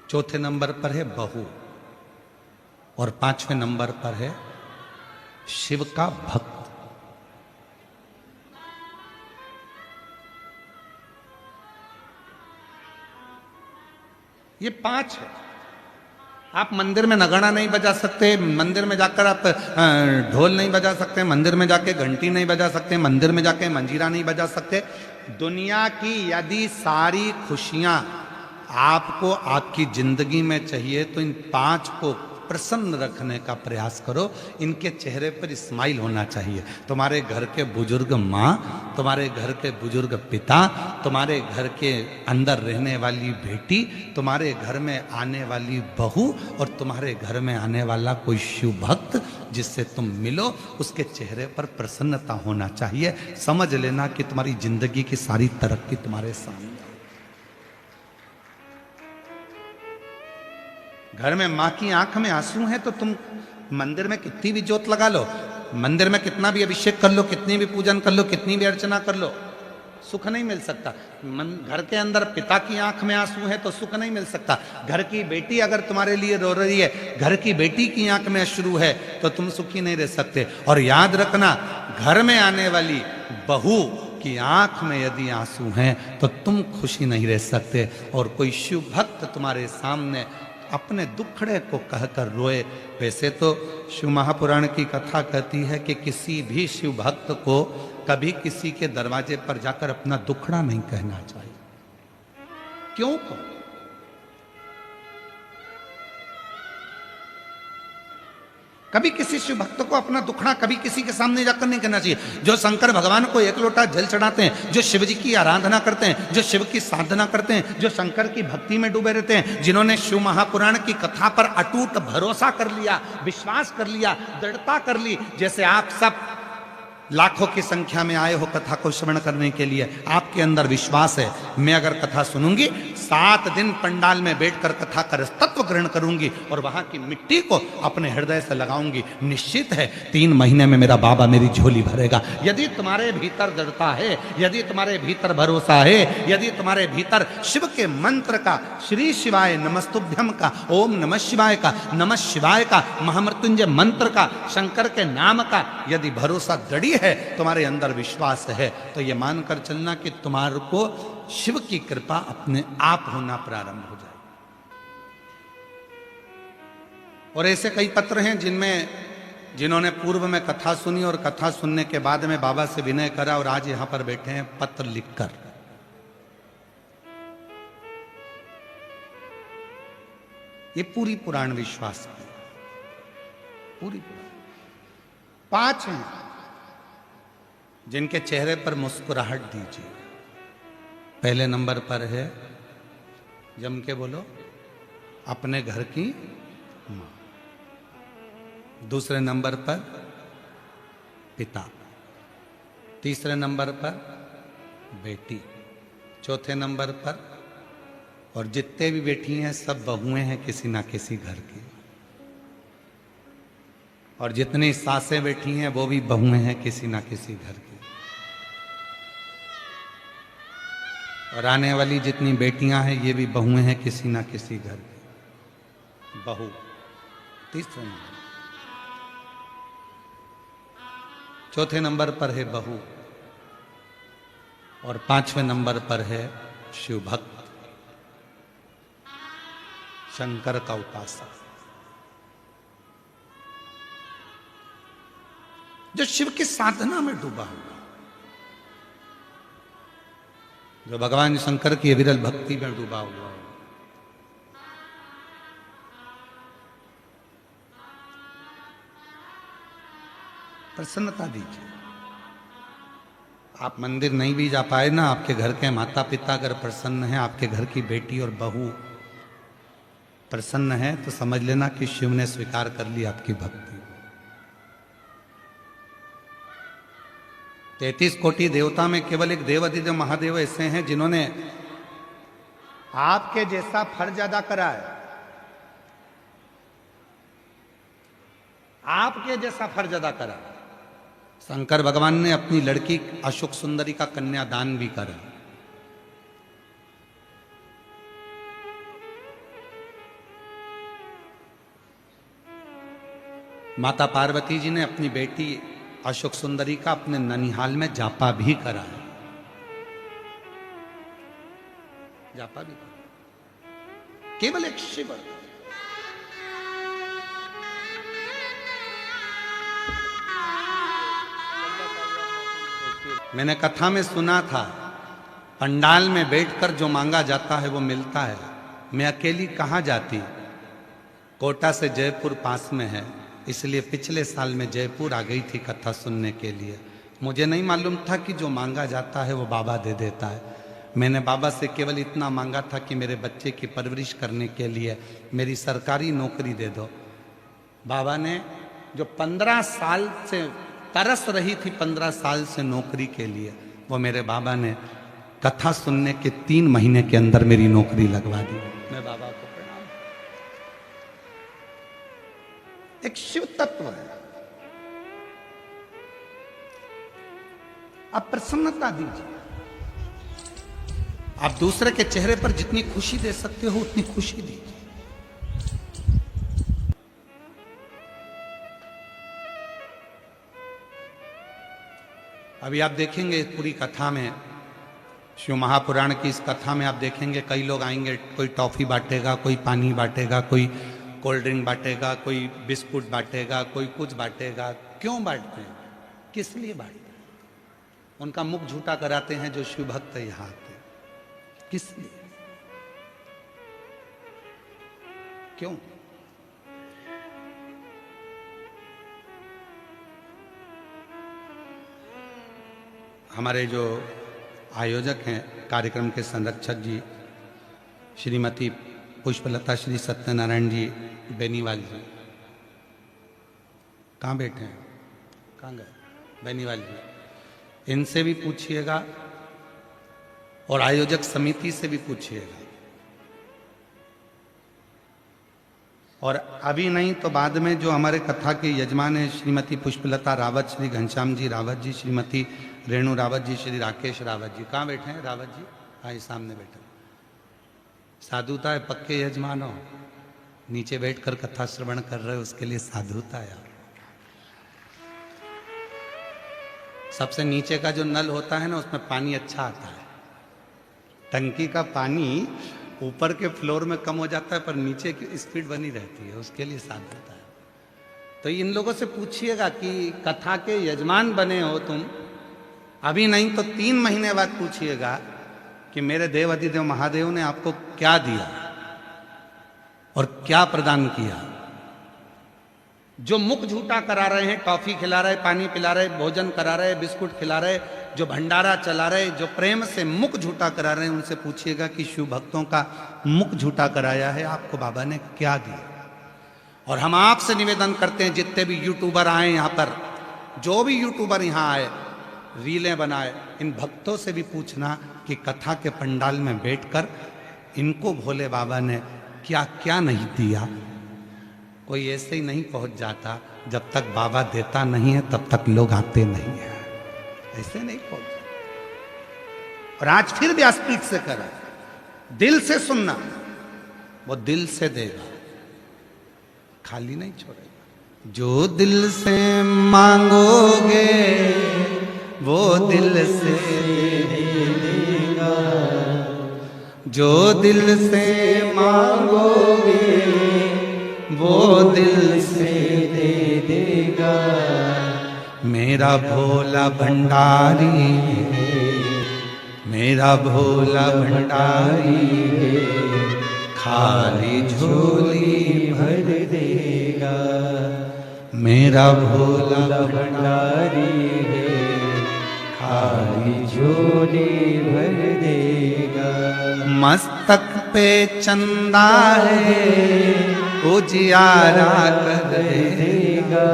चौथे नंबर पर है बहू, और 5वें नंबर पर है शिव का भक्त। ये 5 है। आप मंदिर में नगाड़ा नहीं बजा सकते, मंदिर में जाकर आप ढोल नहीं बजा सकते, मंदिर में जाके घंटी नहीं बजा सकते, मंदिर में जाके मंजीरा नहीं बजा सकते। दुनिया की यदि सारी खुशियां आपको आपकी जिंदगी में चाहिए तो इन 5 को प्रसन्न रखने का प्रयास करो। इनके चेहरे पर स्माइल होना चाहिए। तुम्हारे घर के बुजुर्ग माँ, तुम्हारे घर के बुजुर्ग पिता, तुम्हारे घर के अंदर रहने वाली बेटी, तुम्हारे घर में आने वाली बहू, और तुम्हारे घर में आने वाला कोई शिव भक्त जिससे तुम मिलो, उसके चेहरे पर प्रसन्नता होना चाहिए। समझ लेना कि तुम्हारी जिंदगी की सारी तरक्की तुम्हारे सामने। घर में माँ की आंख में आंसू हैं तो तुम मंदिर में कितनी भी जोत लगा लो, मंदिर में कितना भी अभिषेक कर लो, कितनी भी पूजन कर लो, कितनी भी अर्चना कर लो, सुख नहीं मिल सकता। घर के अंदर पिता की आंख में आंसू है तो सुख नहीं मिल सकता। घर की बेटी अगर तुम्हारे लिए रो रही है, घर की बेटी की आंख में अश्रु है तो तुम सुखी नहीं रह सकते। और याद रखना, घर में आने वाली बहू की आंख में यदि आंसू हैं तो तुम खुशी नहीं रह सकते। और कोई शिव भक्त तुम्हारे सामने अपने दुखड़े को कहकर रोए। वैसे तो शिव महापुराण की कथा कहती है कि किसी भी शिव भक्त को कभी किसी के दरवाजे पर जाकर अपना दुखड़ा नहीं कहना चाहिए। क्यों को? कभी किसी शिव भक्त को अपना दुखड़ा कभी किसी के सामने जाकर नहीं कहना चाहिए। जो शंकर भगवान को एक लोटा जल चढ़ाते हैं, जो शिव जी की आराधना करते हैं, जो शिव की साधना करते हैं, जो शंकर की भक्ति में डूबे रहते हैं, जिन्होंने शिव महापुराण की कथा पर अटूट भरोसा कर लिया, विश्वास कर लिया, दृढ़ता कर ली, जैसे आप सब लाखों की संख्या में आए हो कथा को श्रवण करने के लिए, आपके अंदर विश्वास है मैं अगर कथा सुनूंगी 7 दिन पंडाल में बैठकर कथा का तत्व ग्रहण करूंगी और वहां की मिट्टी को अपने हृदय से लगाऊंगी, निश्चित है 3 महीने में मेरा बाबा मेरी झोली भरेगा। यदि तुम्हारे भीतर दृढ़ता है, यदि तुम्हारे भीतर भरोसा है, यदि तुम्हारे भीतर शिव के मंत्र का, श्री शिवाय नमस्तुभ्यम का, ओम नमः शिवाय का, नमः शिवाय का, महामृत्युंजय मंत्र का, शंकर के नाम का यदि भरोसा दृढ़ है, तुम्हारे अंदर विश्वास है, तो ये मानकर चलना कि तुम्हारे को शिव की कृपा अपने आप होना प्रारंभ हो जाए। और ऐसे कई पत्र हैं जिन्होंने पूर्व में कथा सुनी और कथा सुनने के बाद में बाबा से विनय करा और आज यहां पर बैठे हैं पत्र लिखकर। ये पूरी पुराण विश्वास की, पूरी पुराण 5 हैं जिनके चेहरे पर मुस्कुराहट दीजिए। पहले नंबर पर है, जम के बोलो, अपने घर की मां। दूसरे नंबर पर पिता, तीसरे नंबर पर बेटी, चौथे नंबर पर, और जितने भी बेटी हैं सब बहुएं हैं किसी ना किसी घर की, और जितनी सासें बैठी हैं वो भी बहुएं हैं किसी ना किसी घर की, और आने वाली जितनी बेटियां हैं ये भी बहुएं हैं किसी ना किसी घर की। बहू तीसरे नंबर, चौथे नंबर पर है बहू, और 5वें नंबर पर है शिव भक्त, शंकर का उपासक, जो शिव की साधना में डूबा हुआ, जो भगवान शंकर की अविरल भक्ति में डूबा हुआ है। प्रसन्नता दीजिए। आप मंदिर नहीं भी जा पाए ना, आपके घर के माता पिता अगर प्रसन्न हैं, आपके घर की बेटी और बहू प्रसन्न है, तो समझ लेना कि शिव ने स्वीकार कर ली आपकी भक्ति। 33 कोटि देवता में केवल एक देवाधिदेव महादेव ऐसे हैं जिन्होंने आपके जैसा फर्ज अदा करा है, आपके जैसा फर्ज अदा करा। शंकर भगवान ने अपनी लड़की अशोक सुंदरी का कन्यादान भी करा। माता पार्वती जी ने अपनी बेटी अशोक सुंदरी का अपने ननिहाल में जापा भी करा है, जापा भी करा। केवल एक शिव। मैंने कथा में सुना था, पंडाल में बैठकर जो मांगा जाता है वो मिलता है। मैं अकेली कहाँ जाती, कोटा से जयपुर पास में है, इसलिए पिछले साल में जयपुर आ गई थी कथा सुनने के लिए। मुझे नहीं मालूम था कि जो मांगा जाता है वो बाबा दे देता है। मैंने बाबा से केवल इतना मांगा था कि मेरे बच्चे की परवरिश करने के लिए मेरी सरकारी नौकरी दे दो। बाबा ने जो 15 साल से तरस रही थी, 15 साल से नौकरी के लिए, वो मेरे बाबा ने कथा सुनने के 3 महीने के अंदर मेरी नौकरी लगवा दी। मैं बाबा को प्रणाम। एक शिव तत्व है। आप प्रसन्नता दीजिए। आप दूसरे के चेहरे पर जितनी खुशी दे सकते हो उतनी खुशी दीजिए। अभी आप देखेंगे इस पूरी कथा में, शिव महापुराण की इस कथा में आप देखेंगे कई लोग आएंगे, कोई टॉफी बांटेगा, कोई पानी बांटेगा, कोई कोल्ड ड्रिंक बांटेगा, कोई बिस्कुट बांटेगा, कोई कुछ बांटेगा। क्यों बांटते हैं? किस लिए बांटते हैं? उनका मुख झूठा कराते हैं जो शिव भक्त यहाँ आते हैं। किस लिए? क्यों? हमारे जो आयोजक हैं, कार्यक्रम के संरक्षक जी श्रीमती पुष्पलता श्री सत्यनारायण जी बेनीवाल जी, कहाँ बैठे हैं? कहाँ गए? बेनीवाल जी, इनसे भी पूछिएगा और आयोजक समिति से भी पूछिएगा। और अभी नहीं तो बाद में जो हमारे कथा के यजमान हैं श्रीमती पुष्पलता रावत, श्री घनश्याम जी रावत जी, श्रीमती रेणु रावत जी, श्री राकेश रावत जी, कहाँ बैठे हैं रावत जी? हाँ, सामने बैठे। साधुता है, पक्के यजमान हो, नीचे बैठकर कथा श्रवण कर रहे हो, उसके लिए साधुता है। सबसे नीचे का जो नल होता है ना, उसमें पानी अच्छा आता है। टंकी का पानी ऊपर के फ्लोर में कम हो जाता है पर नीचे की स्पीड बनी रहती है, उसके लिए साधुता है। तो इन लोगों से पूछिएगा कि कथा के यजमान बने हो तुम, अभी नहीं तो 3 महीने बाद पूछिएगा कि मेरे देव अधिदेव महादेव ने आपको क्या दिया और क्या प्रदान किया। जो मुख झूठा करा रहे हैं, टॉफी खिला रहे, पानी पिला रहे, भोजन करा रहे, बिस्कुट खिला रहे, जो भंडारा चला रहे, जो प्रेम से मुख झूठा करा रहे हैं, उनसे पूछिएगा कि शिव भक्तों का मुख झूठा कराया है आपको बाबा ने क्या दिया। और हम आपसे निवेदन करते हैं, जितने भी यूट्यूबर आए यहाँ पर, जो भी यूट्यूबर यहाँ आए, रीलें बनाए, इन भक्तों से भी पूछना कि कथा के पंडाल में बैठकर इनको भोले बाबा ने क्या क्या नहीं दिया। कोई ऐसे ही नहीं पहुंच जाता, जब तक बाबा देता नहीं है तब तक लोग आते नहीं है, ऐसे नहीं पहुंच जाता। और आज फिर व्यासपीठ से करा, दिल से सुनना, वो दिल से देगा, खाली नहीं छोड़ेगा। जो दिल से मांगोगे वो दिल से देगा, जो दिल से मांगोगे वो दिल से दे देगा। मेरा भोला भंडारी है, मेरा भोला भंडारी है, खाली झोली भर देगा। मेरा भोला भंडारी है, खाली झोली भर देगा। मस्तक पे चंदा है, उजियारा कर देगा।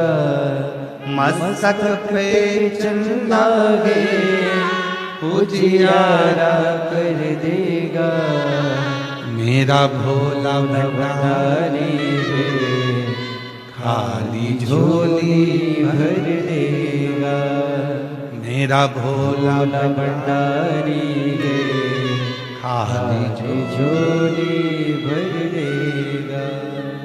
मस्तक पे चंदा है, उजियारा कर देगा। मेरा भोला भंडारी है, खाली झोली भर देगा। मेरा भोला भंडारी है, खाली झोली भर देगा।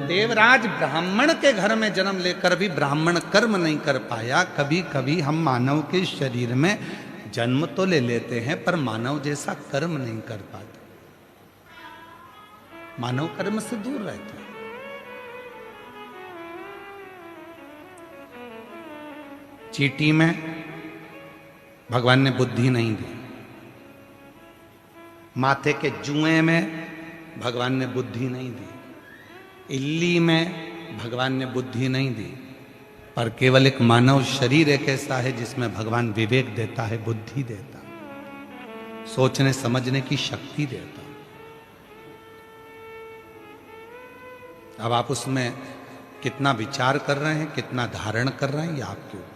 देवराज ब्राह्मण के घर में जन्म लेकर भी ब्राह्मण कर्म नहीं कर पाया। कभी कभी हम मानव के शरीर में जन्म तो ले लेते हैं पर मानव जैसा कर्म नहीं कर पाते, मानव कर्म से दूर रहते हैं। चींटी में भगवान ने बुद्धि नहीं दी, माथे के जुएं में भगवान ने बुद्धि नहीं दी, इल्ली में भगवान ने बुद्धि नहीं दी, पर केवल एक मानव शरीर एक ऐसा है जिसमें भगवान विवेक देता है, बुद्धि देता है, सोचने समझने की शक्ति देता है। अब आप उसमें कितना विचार कर रहे हैं, कितना धारण कर रहे हैं, ये आपके ऊपर।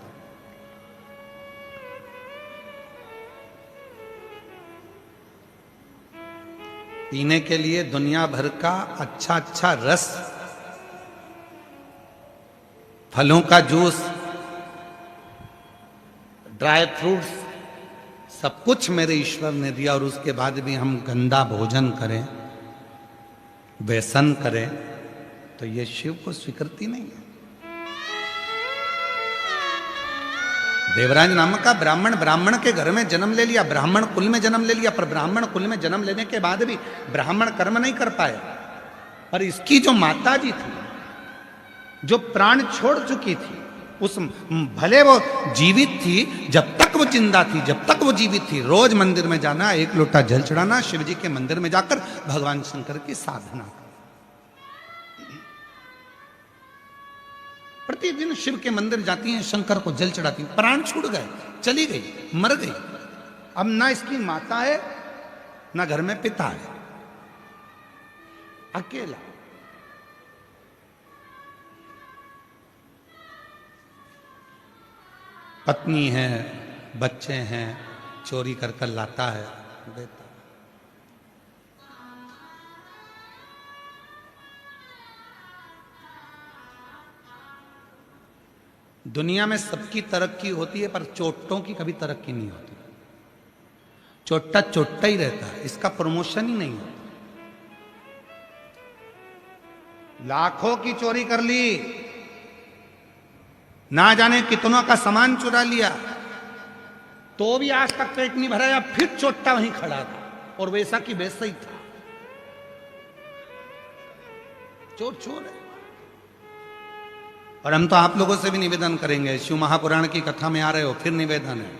पीने के लिए दुनिया भर का अच्छा अच्छा रस, फलों का जूस, ड्राई फ्रूट्स, सब कुछ मेरे ईश्वर ने दिया, और उसके बाद भी हम गंदा भोजन करें, व्यसन करें, तो ये शिव को स्वीकृति नहीं है। देवराज नाम का ब्राह्मण के घर में जन्म ले लिया, ब्राह्मण कुल में जन्म ले लिया, पर ब्राह्मण कुल में जन्म लेने के बाद भी ब्राह्मण कर्म नहीं कर पाया। पर इसकी जो माता जी थी, जो प्राण छोड़ चुकी थी, उस भले वो जीवित थी, जब तक वो जिंदा थी, जब तक वो जीवित थी, रोज मंदिर में जाना, एक लोटा जल चढ़ाना, शिव जी के मंदिर में जाकर भगवान शंकर की साधना, प्रतिदिन शिव के मंदिर जाती हैं, शंकर को जल चढ़ाती हैं। प्राण छूट गए, चली गई, मर गई। अब ना इसकी माता है, ना घर में पिता है, अकेला। पत्नी है, बच्चे हैं, चोरी कर कर लाता है, देता। दुनिया में सबकी तरक्की होती है, पर चोटों की कभी तरक्की नहीं होती। चोट्टा चोट्टा ही रहता है, इसका प्रमोशन ही नहीं होता। लाखों की चोरी कर ली, ना जाने कितनों का सामान चुरा लिया, तो भी आज तक पेट नहीं भराया, फिर चोट्टा वहीं खड़ा था और वैसा की वैसा ही था। चोर चोर है। और हम तो आप लोगों से भी निवेदन करेंगे, शिव महापुराण की कथा में आ रहे हो, फिर निवेदन है,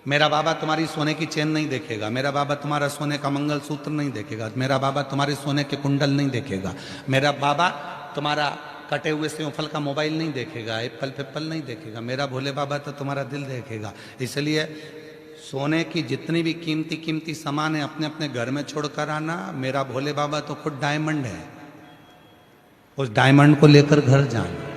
मेरा बाबा तुम्हारी सोने की चेन नहीं देखेगा, मेरा बाबा तुम्हारा सोने का मंगलसूत्र नहीं देखेगा, मेरा बाबा तुम्हारे सोने के कुंडल नहीं देखेगा, मेरा बाबा तुम्हारा कटे हुए सेवफल का मोबाइल नहीं देखेगा, एप्पल पेप्पल नहीं देखेगा, मेरा भोले बाबा तो तुम्हारा दिल देखेगा। इसलिए सोने की जितनी भी कीमती कीमती सामान है अपने अपने घर में छोड़कर आना। मेरा भोले बाबा तो खुद डायमंड है, उस डायमंड को लेकर घर जाना।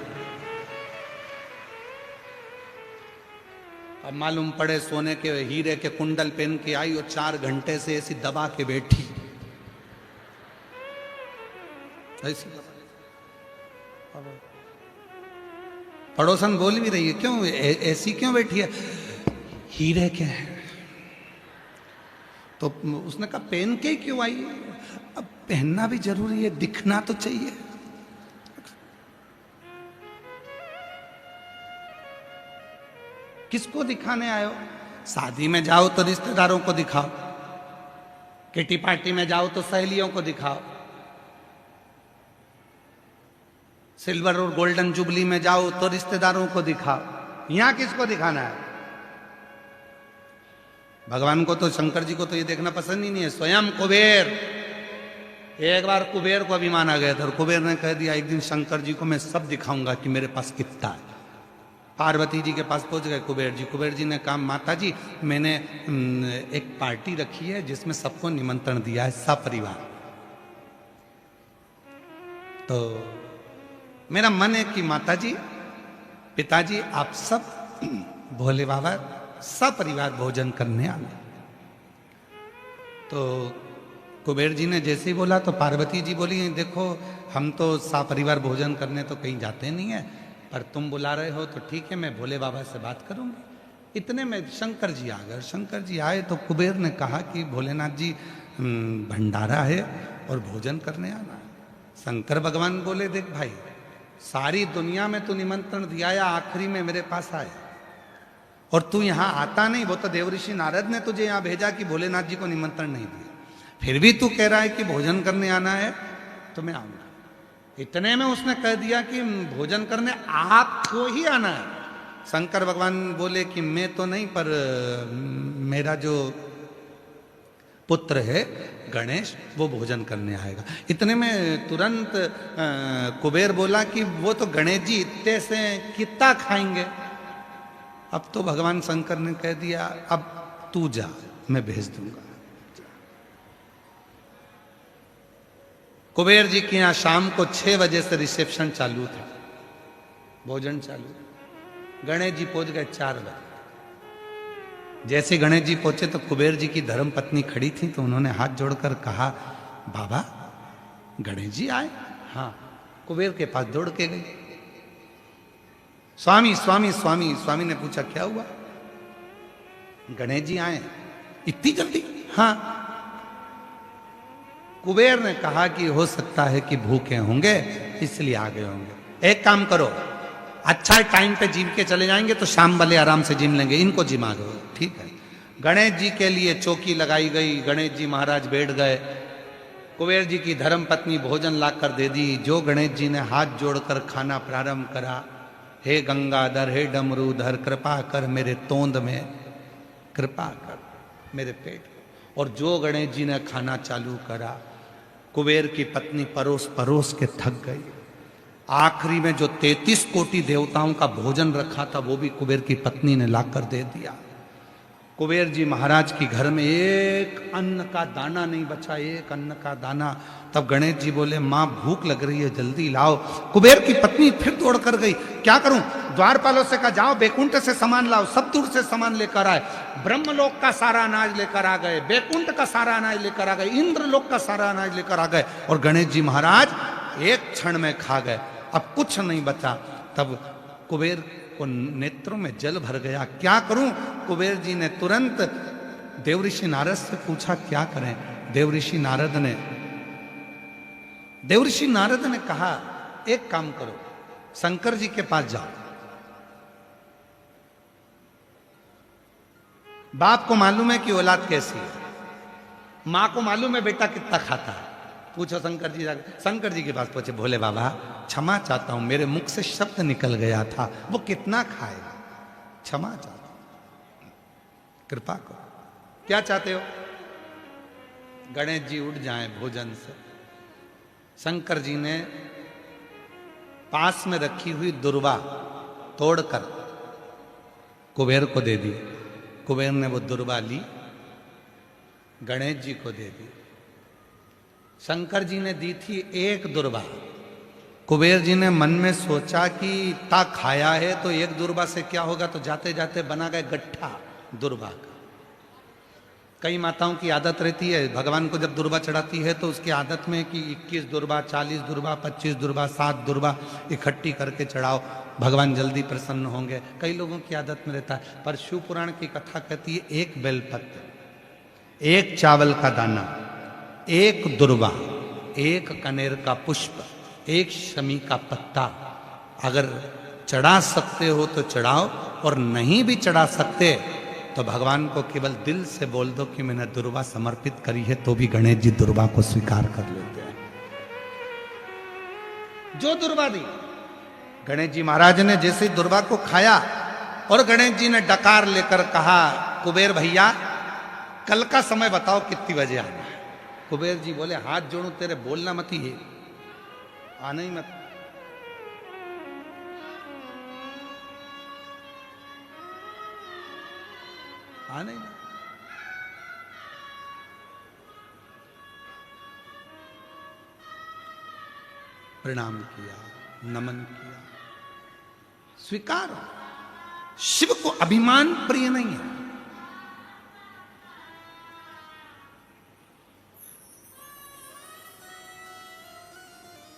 अब मालूम पड़े सोने के हीरे के कुंडल पहन के आई और 4 घंटे से ऐसी दबा के बैठी, ऐसी पड़ोसन बोल भी रही है, क्यों ऐसी क्यों बैठी है? हीरे के हैं। तो उसने कहा पहन के क्यों आई? अब पहनना भी जरूरी है, दिखना तो चाहिए। किसको दिखाने आए हो? शादी में जाओ तो रिश्तेदारों को दिखाओ, किटी पार्टी में जाओ तो सहेलियों को दिखाओ, सिल्वर और गोल्डन जुबली में जाओ तो रिश्तेदारों को दिखाओ। यहां किसको दिखाना है? भगवान को तो, शंकर जी को तो ये देखना पसंद ही नहीं है। स्वयं कुबेर, एक बार कुबेर को अभिमान आ गया था और कुबेर ने कह दिया एक दिन शंकर जी को मैं सब दिखाऊंगा कि मेरे पास कितना है। पार्वती जी के पास पहुंच गए कुबेर जी। कुबेर जी ने कहा माता जी मैंने एक पार्टी रखी है जिसमें सबको निमंत्रण दिया है, सपरिवार। तो मेरा मन है कि माता जी, पिताजी, आप सब भोले बाबा सपरिवार भोजन करने आना। तो कुबेर जी ने जैसे ही बोला तो पार्वती जी बोली देखो हम तो सपरिवार भोजन करने तो कहीं जाते नहीं है, पर तुम बुला रहे हो तो ठीक है, मैं भोले बाबा से बात करूंगी। इतने में शंकर जी आ गए। शंकर जी आए तो कुबेर ने कहा कि भोलेनाथ जी भंडारा है और भोजन करने आना है। शंकर भगवान बोले देख भाई, सारी दुनिया में तू निमंत्रण दिया या आखिरी में मेरे पास आए और तू यहां आता नहीं। वो तो देवऋषि नारद ने तुझे यहां भेजा कि भोलेनाथ जी को निमंत्रण नहीं दिया, फिर भी तू कह रहा है कि भोजन करने आना है तो मैं आऊंगा। इतने में उसने कह दिया कि भोजन करने आपको ही आना है। शंकर भगवान बोले कि मैं तो नहीं, पर मेरा जो पुत्र है गणेश वो भोजन करने आएगा। इतने में तुरंत कुबेर बोला कि वो तो गणेश जी इतने से कितना खाएंगे। अब तो भगवान शंकर ने कह दिया अब तू जा, मैं भेज दूंगा। कुबेर जी के यहाँ शाम को 6 बजे से रिसेप्शन चालू था, भोजन चालू। गणेश जी पहुंच गए 4 बजे। जैसे गणेश जी पहुंचे तो कुबेर जी की धर्म पत्नी खड़ी थी, तो उन्होंने हाथ जोड़कर कहा बाबा गणेश जी आए? हाँ। कुबेर के पास दौड़ के गई। स्वामी स्वामी स्वामी। स्वामी ने पूछा क्या हुआ? गणेश जी आए इतनी जल्दी? हाँ। कुबेर ने कहा कि हो सकता है कि भूखे होंगे इसलिए आ गए होंगे। एक काम करो, अच्छा टाइम पे जिम के चले जाएंगे तो शाम वाले आराम से जिम लेंगे, इनको जिमा दो, ठीक है। गणेश जी के लिए चौकी लगाई गई, गणेश जी महाराज बैठ गए। कुबेर जी की धर्म पत्नी भोजन लाकर दे दी। जो गणेश जी ने हाथ जोड़कर खाना प्रारंभ करा, हे गंगाधर, हे डमरूधर, कृपा कर मेरे तोंद में, कृपा कर मेरे पेट। और जो गणेश जी ने खाना चालू करा, कुबेर की पत्नी परोस परोस के थक गई। आखिरी में जो 33 कोटि देवताओं का भोजन रखा था वो भी कुबेर की पत्नी ने लाकर दे दिया। कुबेर जी महाराज की घर में एक अन्न का दाना नहीं बचा, एक अन्न का दाना। तब गणेश जी बोले, माँ भूख लग रही है, जल्दी लाओ। कुबेर की पत्नी फिर दौड़ कर गई, क्या करूं? द्वारपालों से कहा, जाओ बैकुंठ से सामान लाओ। सब दूर से सामान लेकर आए। ब्रह्मलोक का सारा अनाज लेकर आ गए, बैकुंठ का सारा अनाज लेकर आ गए, इंद्रलोक का सारा अनाज लेकर आ गए। और गणेश जी महाराज एक क्षण में खा गए। अब कुछ नहीं बचा। तब कुबेर को नेत्रों में जल भर गया, क्या करूं? कुबेर जी ने तुरंत देवऋषि नारद से पूछा, क्या करें? देवऋषि नारद ने कहा, एक काम करो, शंकर जी के पास जाओ। बाप को मालूम है कि औलाद कैसी है, मां को मालूम है बेटा कितना खाता है। पूछो शंकर जी जाकर। शंकर जी के पास पहुंचे, भोले बाबा क्षमा चाहता हूं, मेरे मुख से शब्द निकल गया था, वो कितना खाएगा, क्षमा चाहता हूं, कृपा करो। क्या चाहते हो? गणेश जी उठ जाएं भोजन से। शंकर जी ने पास में रखी हुई दुर्वा तोड़कर कुबेर को दे दी। कुबेर ने वो दुर्वा ली, गणेश जी को दे दी। शंकर जी ने दी थी एक दुर्वा। कुबेर जी ने मन में सोचा कि इतना खाया है तो एक दुर्वा से क्या होगा, तो जाते जाते बना गए गट्ठा दुर्वा का। कई माताओं की आदत रहती है, भगवान को जब दुर्वा चढ़ाती है तो उसकी आदत में कि 21 दुर्वा, 40 दुर्वा, 25 दुर्वा, 7 दुर्वा इकट्ठी करके चढ़ाओ, भगवान जल्दी प्रसन्न होंगे। कई लोगों की आदत में रहता है। पर शिव पुराण की कथा कहती है, एक बेलपत्र, एक चावल का दाना, एक दुर्वा, एक कनेर का पुष्प, एक शमी का पत्ता, अगर चढ़ा सकते हो तो चढ़ाओ, और नहीं भी चढ़ा सकते तो भगवान को केवल दिल से बोल दो कि मैंने दुर्वा समर्पित करी है, तो भी गणेश जी दुर्वा को स्वीकार कर लेते हैं। जो दुर्वा दी, गणेश जी महाराज ने जैसे दुर्वा को खाया और गणेश जी ने डकार लेकर कहा, कुबेर भैया कल का समय बताओ कितनी बजे आना है। कुबेर जी बोले, हाथ जोड़ू तेरे, बोलना मत ही, आना ही मत। आना ही मत। प्रणाम किया, नमन किया, स्वीकार। शिव को अभिमान प्रिय नहीं है।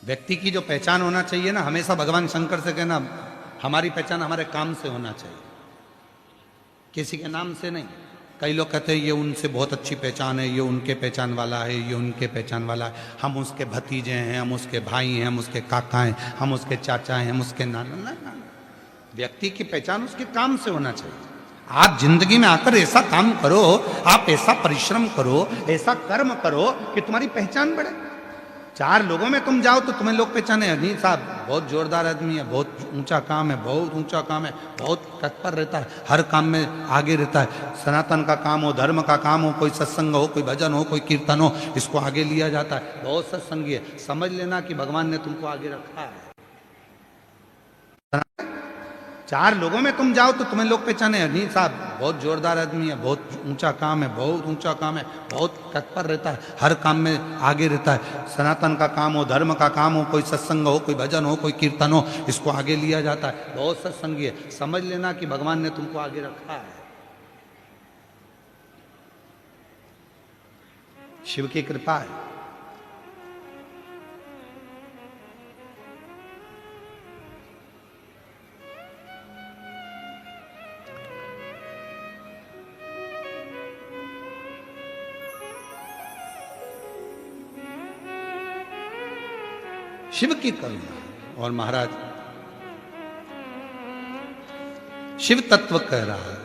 व्यक्ति की जो पहचान होना चाहिए ना, हमेशा भगवान शंकर से कहना, हमारी पहचान हमारे काम से होना चाहिए, किसी के नाम से नहीं। कई लोग कहते हैं ये उनसे बहुत अच्छी पहचान है, ये उनके पहचान वाला है, ये उनके पहचान वाला है, हम उसके भतीजे हैं, हम उसके भाई हैं, हम उसके काका हैं, हम उसके चाचा हैं, हम उसके नाना। ना, व्यक्ति की पहचान उसके काम से होना चाहिए। आप जिंदगी में आकर ऐसा काम करो, आप ऐसा परिश्रम करो, ऐसा कर्म करो कि तुम्हारी पहचान बढ़े। 4 लोगों में तुम जाओ तो तुम्हें लोग पहचाने, नहीं साहब बहुत जोरदार आदमी है, बहुत ऊंचा काम है, बहुत ऊंचा काम है, बहुत तत्पर रहता है, हर काम में आगे रहता है। सनातन का काम हो, धर्म का काम हो, कोई सत्संग हो, कोई भजन हो, कोई कीर्तन हो, इसको आगे लिया जाता है, बहुत सत्संगी है। समझ लेना कि भगवान ने तुमको आगे रखा है। 4 लोगों में तुम जाओ तो तुम्हें लोग पहचाने, नहीं साहब बहुत जोरदार आदमी है, बहुत ऊंचा काम है, बहुत ऊंचा काम है, बहुत तत्पर रहता है, हर काम में आगे रहता है। सनातन का काम हो, धर्म का काम हो, कोई सत्संग हो, कोई भजन हो, कोई कीर्तन हो, इसको आगे लिया जाता है, बहुत सत्संगी है। समझ लेना कि भगवान ने तुमको आगे रखा है। शिव की कृपा है। शिव की करुणा। और महाराज शिव तत्व कह रहा है।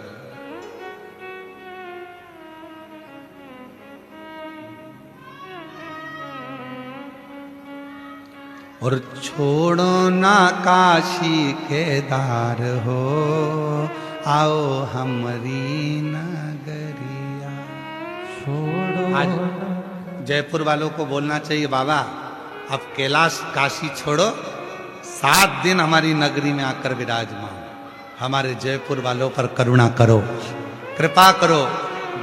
और छोड़ो ना काशी केदार हो, आओ हमारी नगरिया। छोड़ो आज जयपुर वालों को बोलना चाहिए, बाबा अब कैलाश काशी छोड़ो, 7 दिन हमारी नगरी में आकर विराजमान, हमारे जयपुर वालों पर करुणा करो, कृपा करो,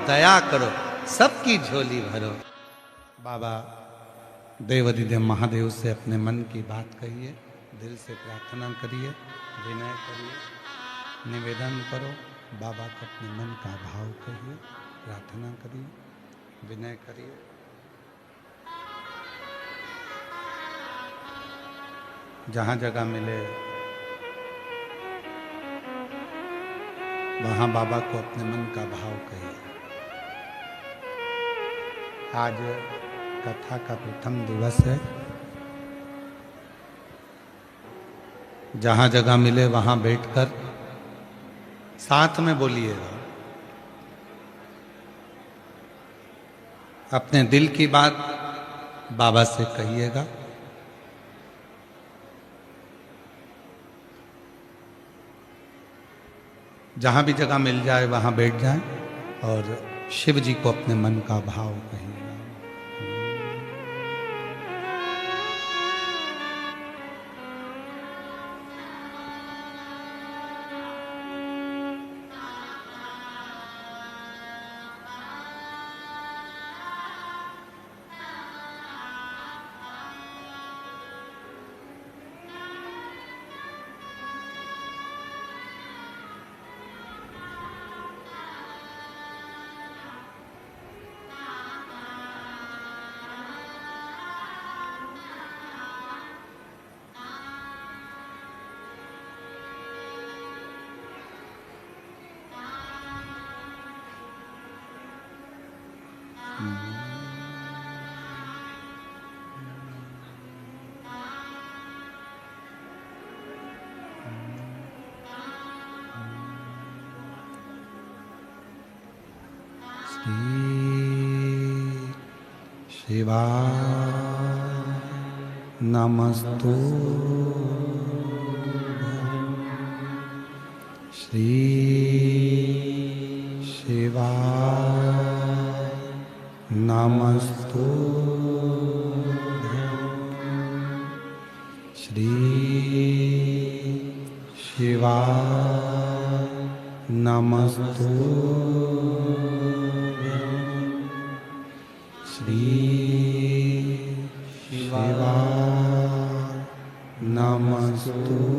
दया करो, सबकी झोली भरो। बाबा देवाधिदेव महादेव से अपने मन की बात कहिए, दिल से प्रार्थना करिए, विनय करिए, निवेदन करो, बाबा को अपने मन का भाव कहिए, प्रार्थना करिए, विनय करिए। जहाँ जगह मिले वहाँ बाबा को अपने मन का भाव कहिए। आज कथा का प्रथम दिवस है। जहाँ जगह मिले वहाँ बैठकर साथ में बोलिएगा, अपने दिल की बात बाबा से कहिएगा। जहाँ भी जगह मिल जाए वहाँ बैठ जाएं और शिव जी को अपने मन का भाव कहिएगा। शिवाय नमस्तुभ्यं। श्री शिवाय नमस्तुभ्यं। श्री शिवाय नमस्तुभ्यं। श्री शिवाय नमस्तुभ्यं।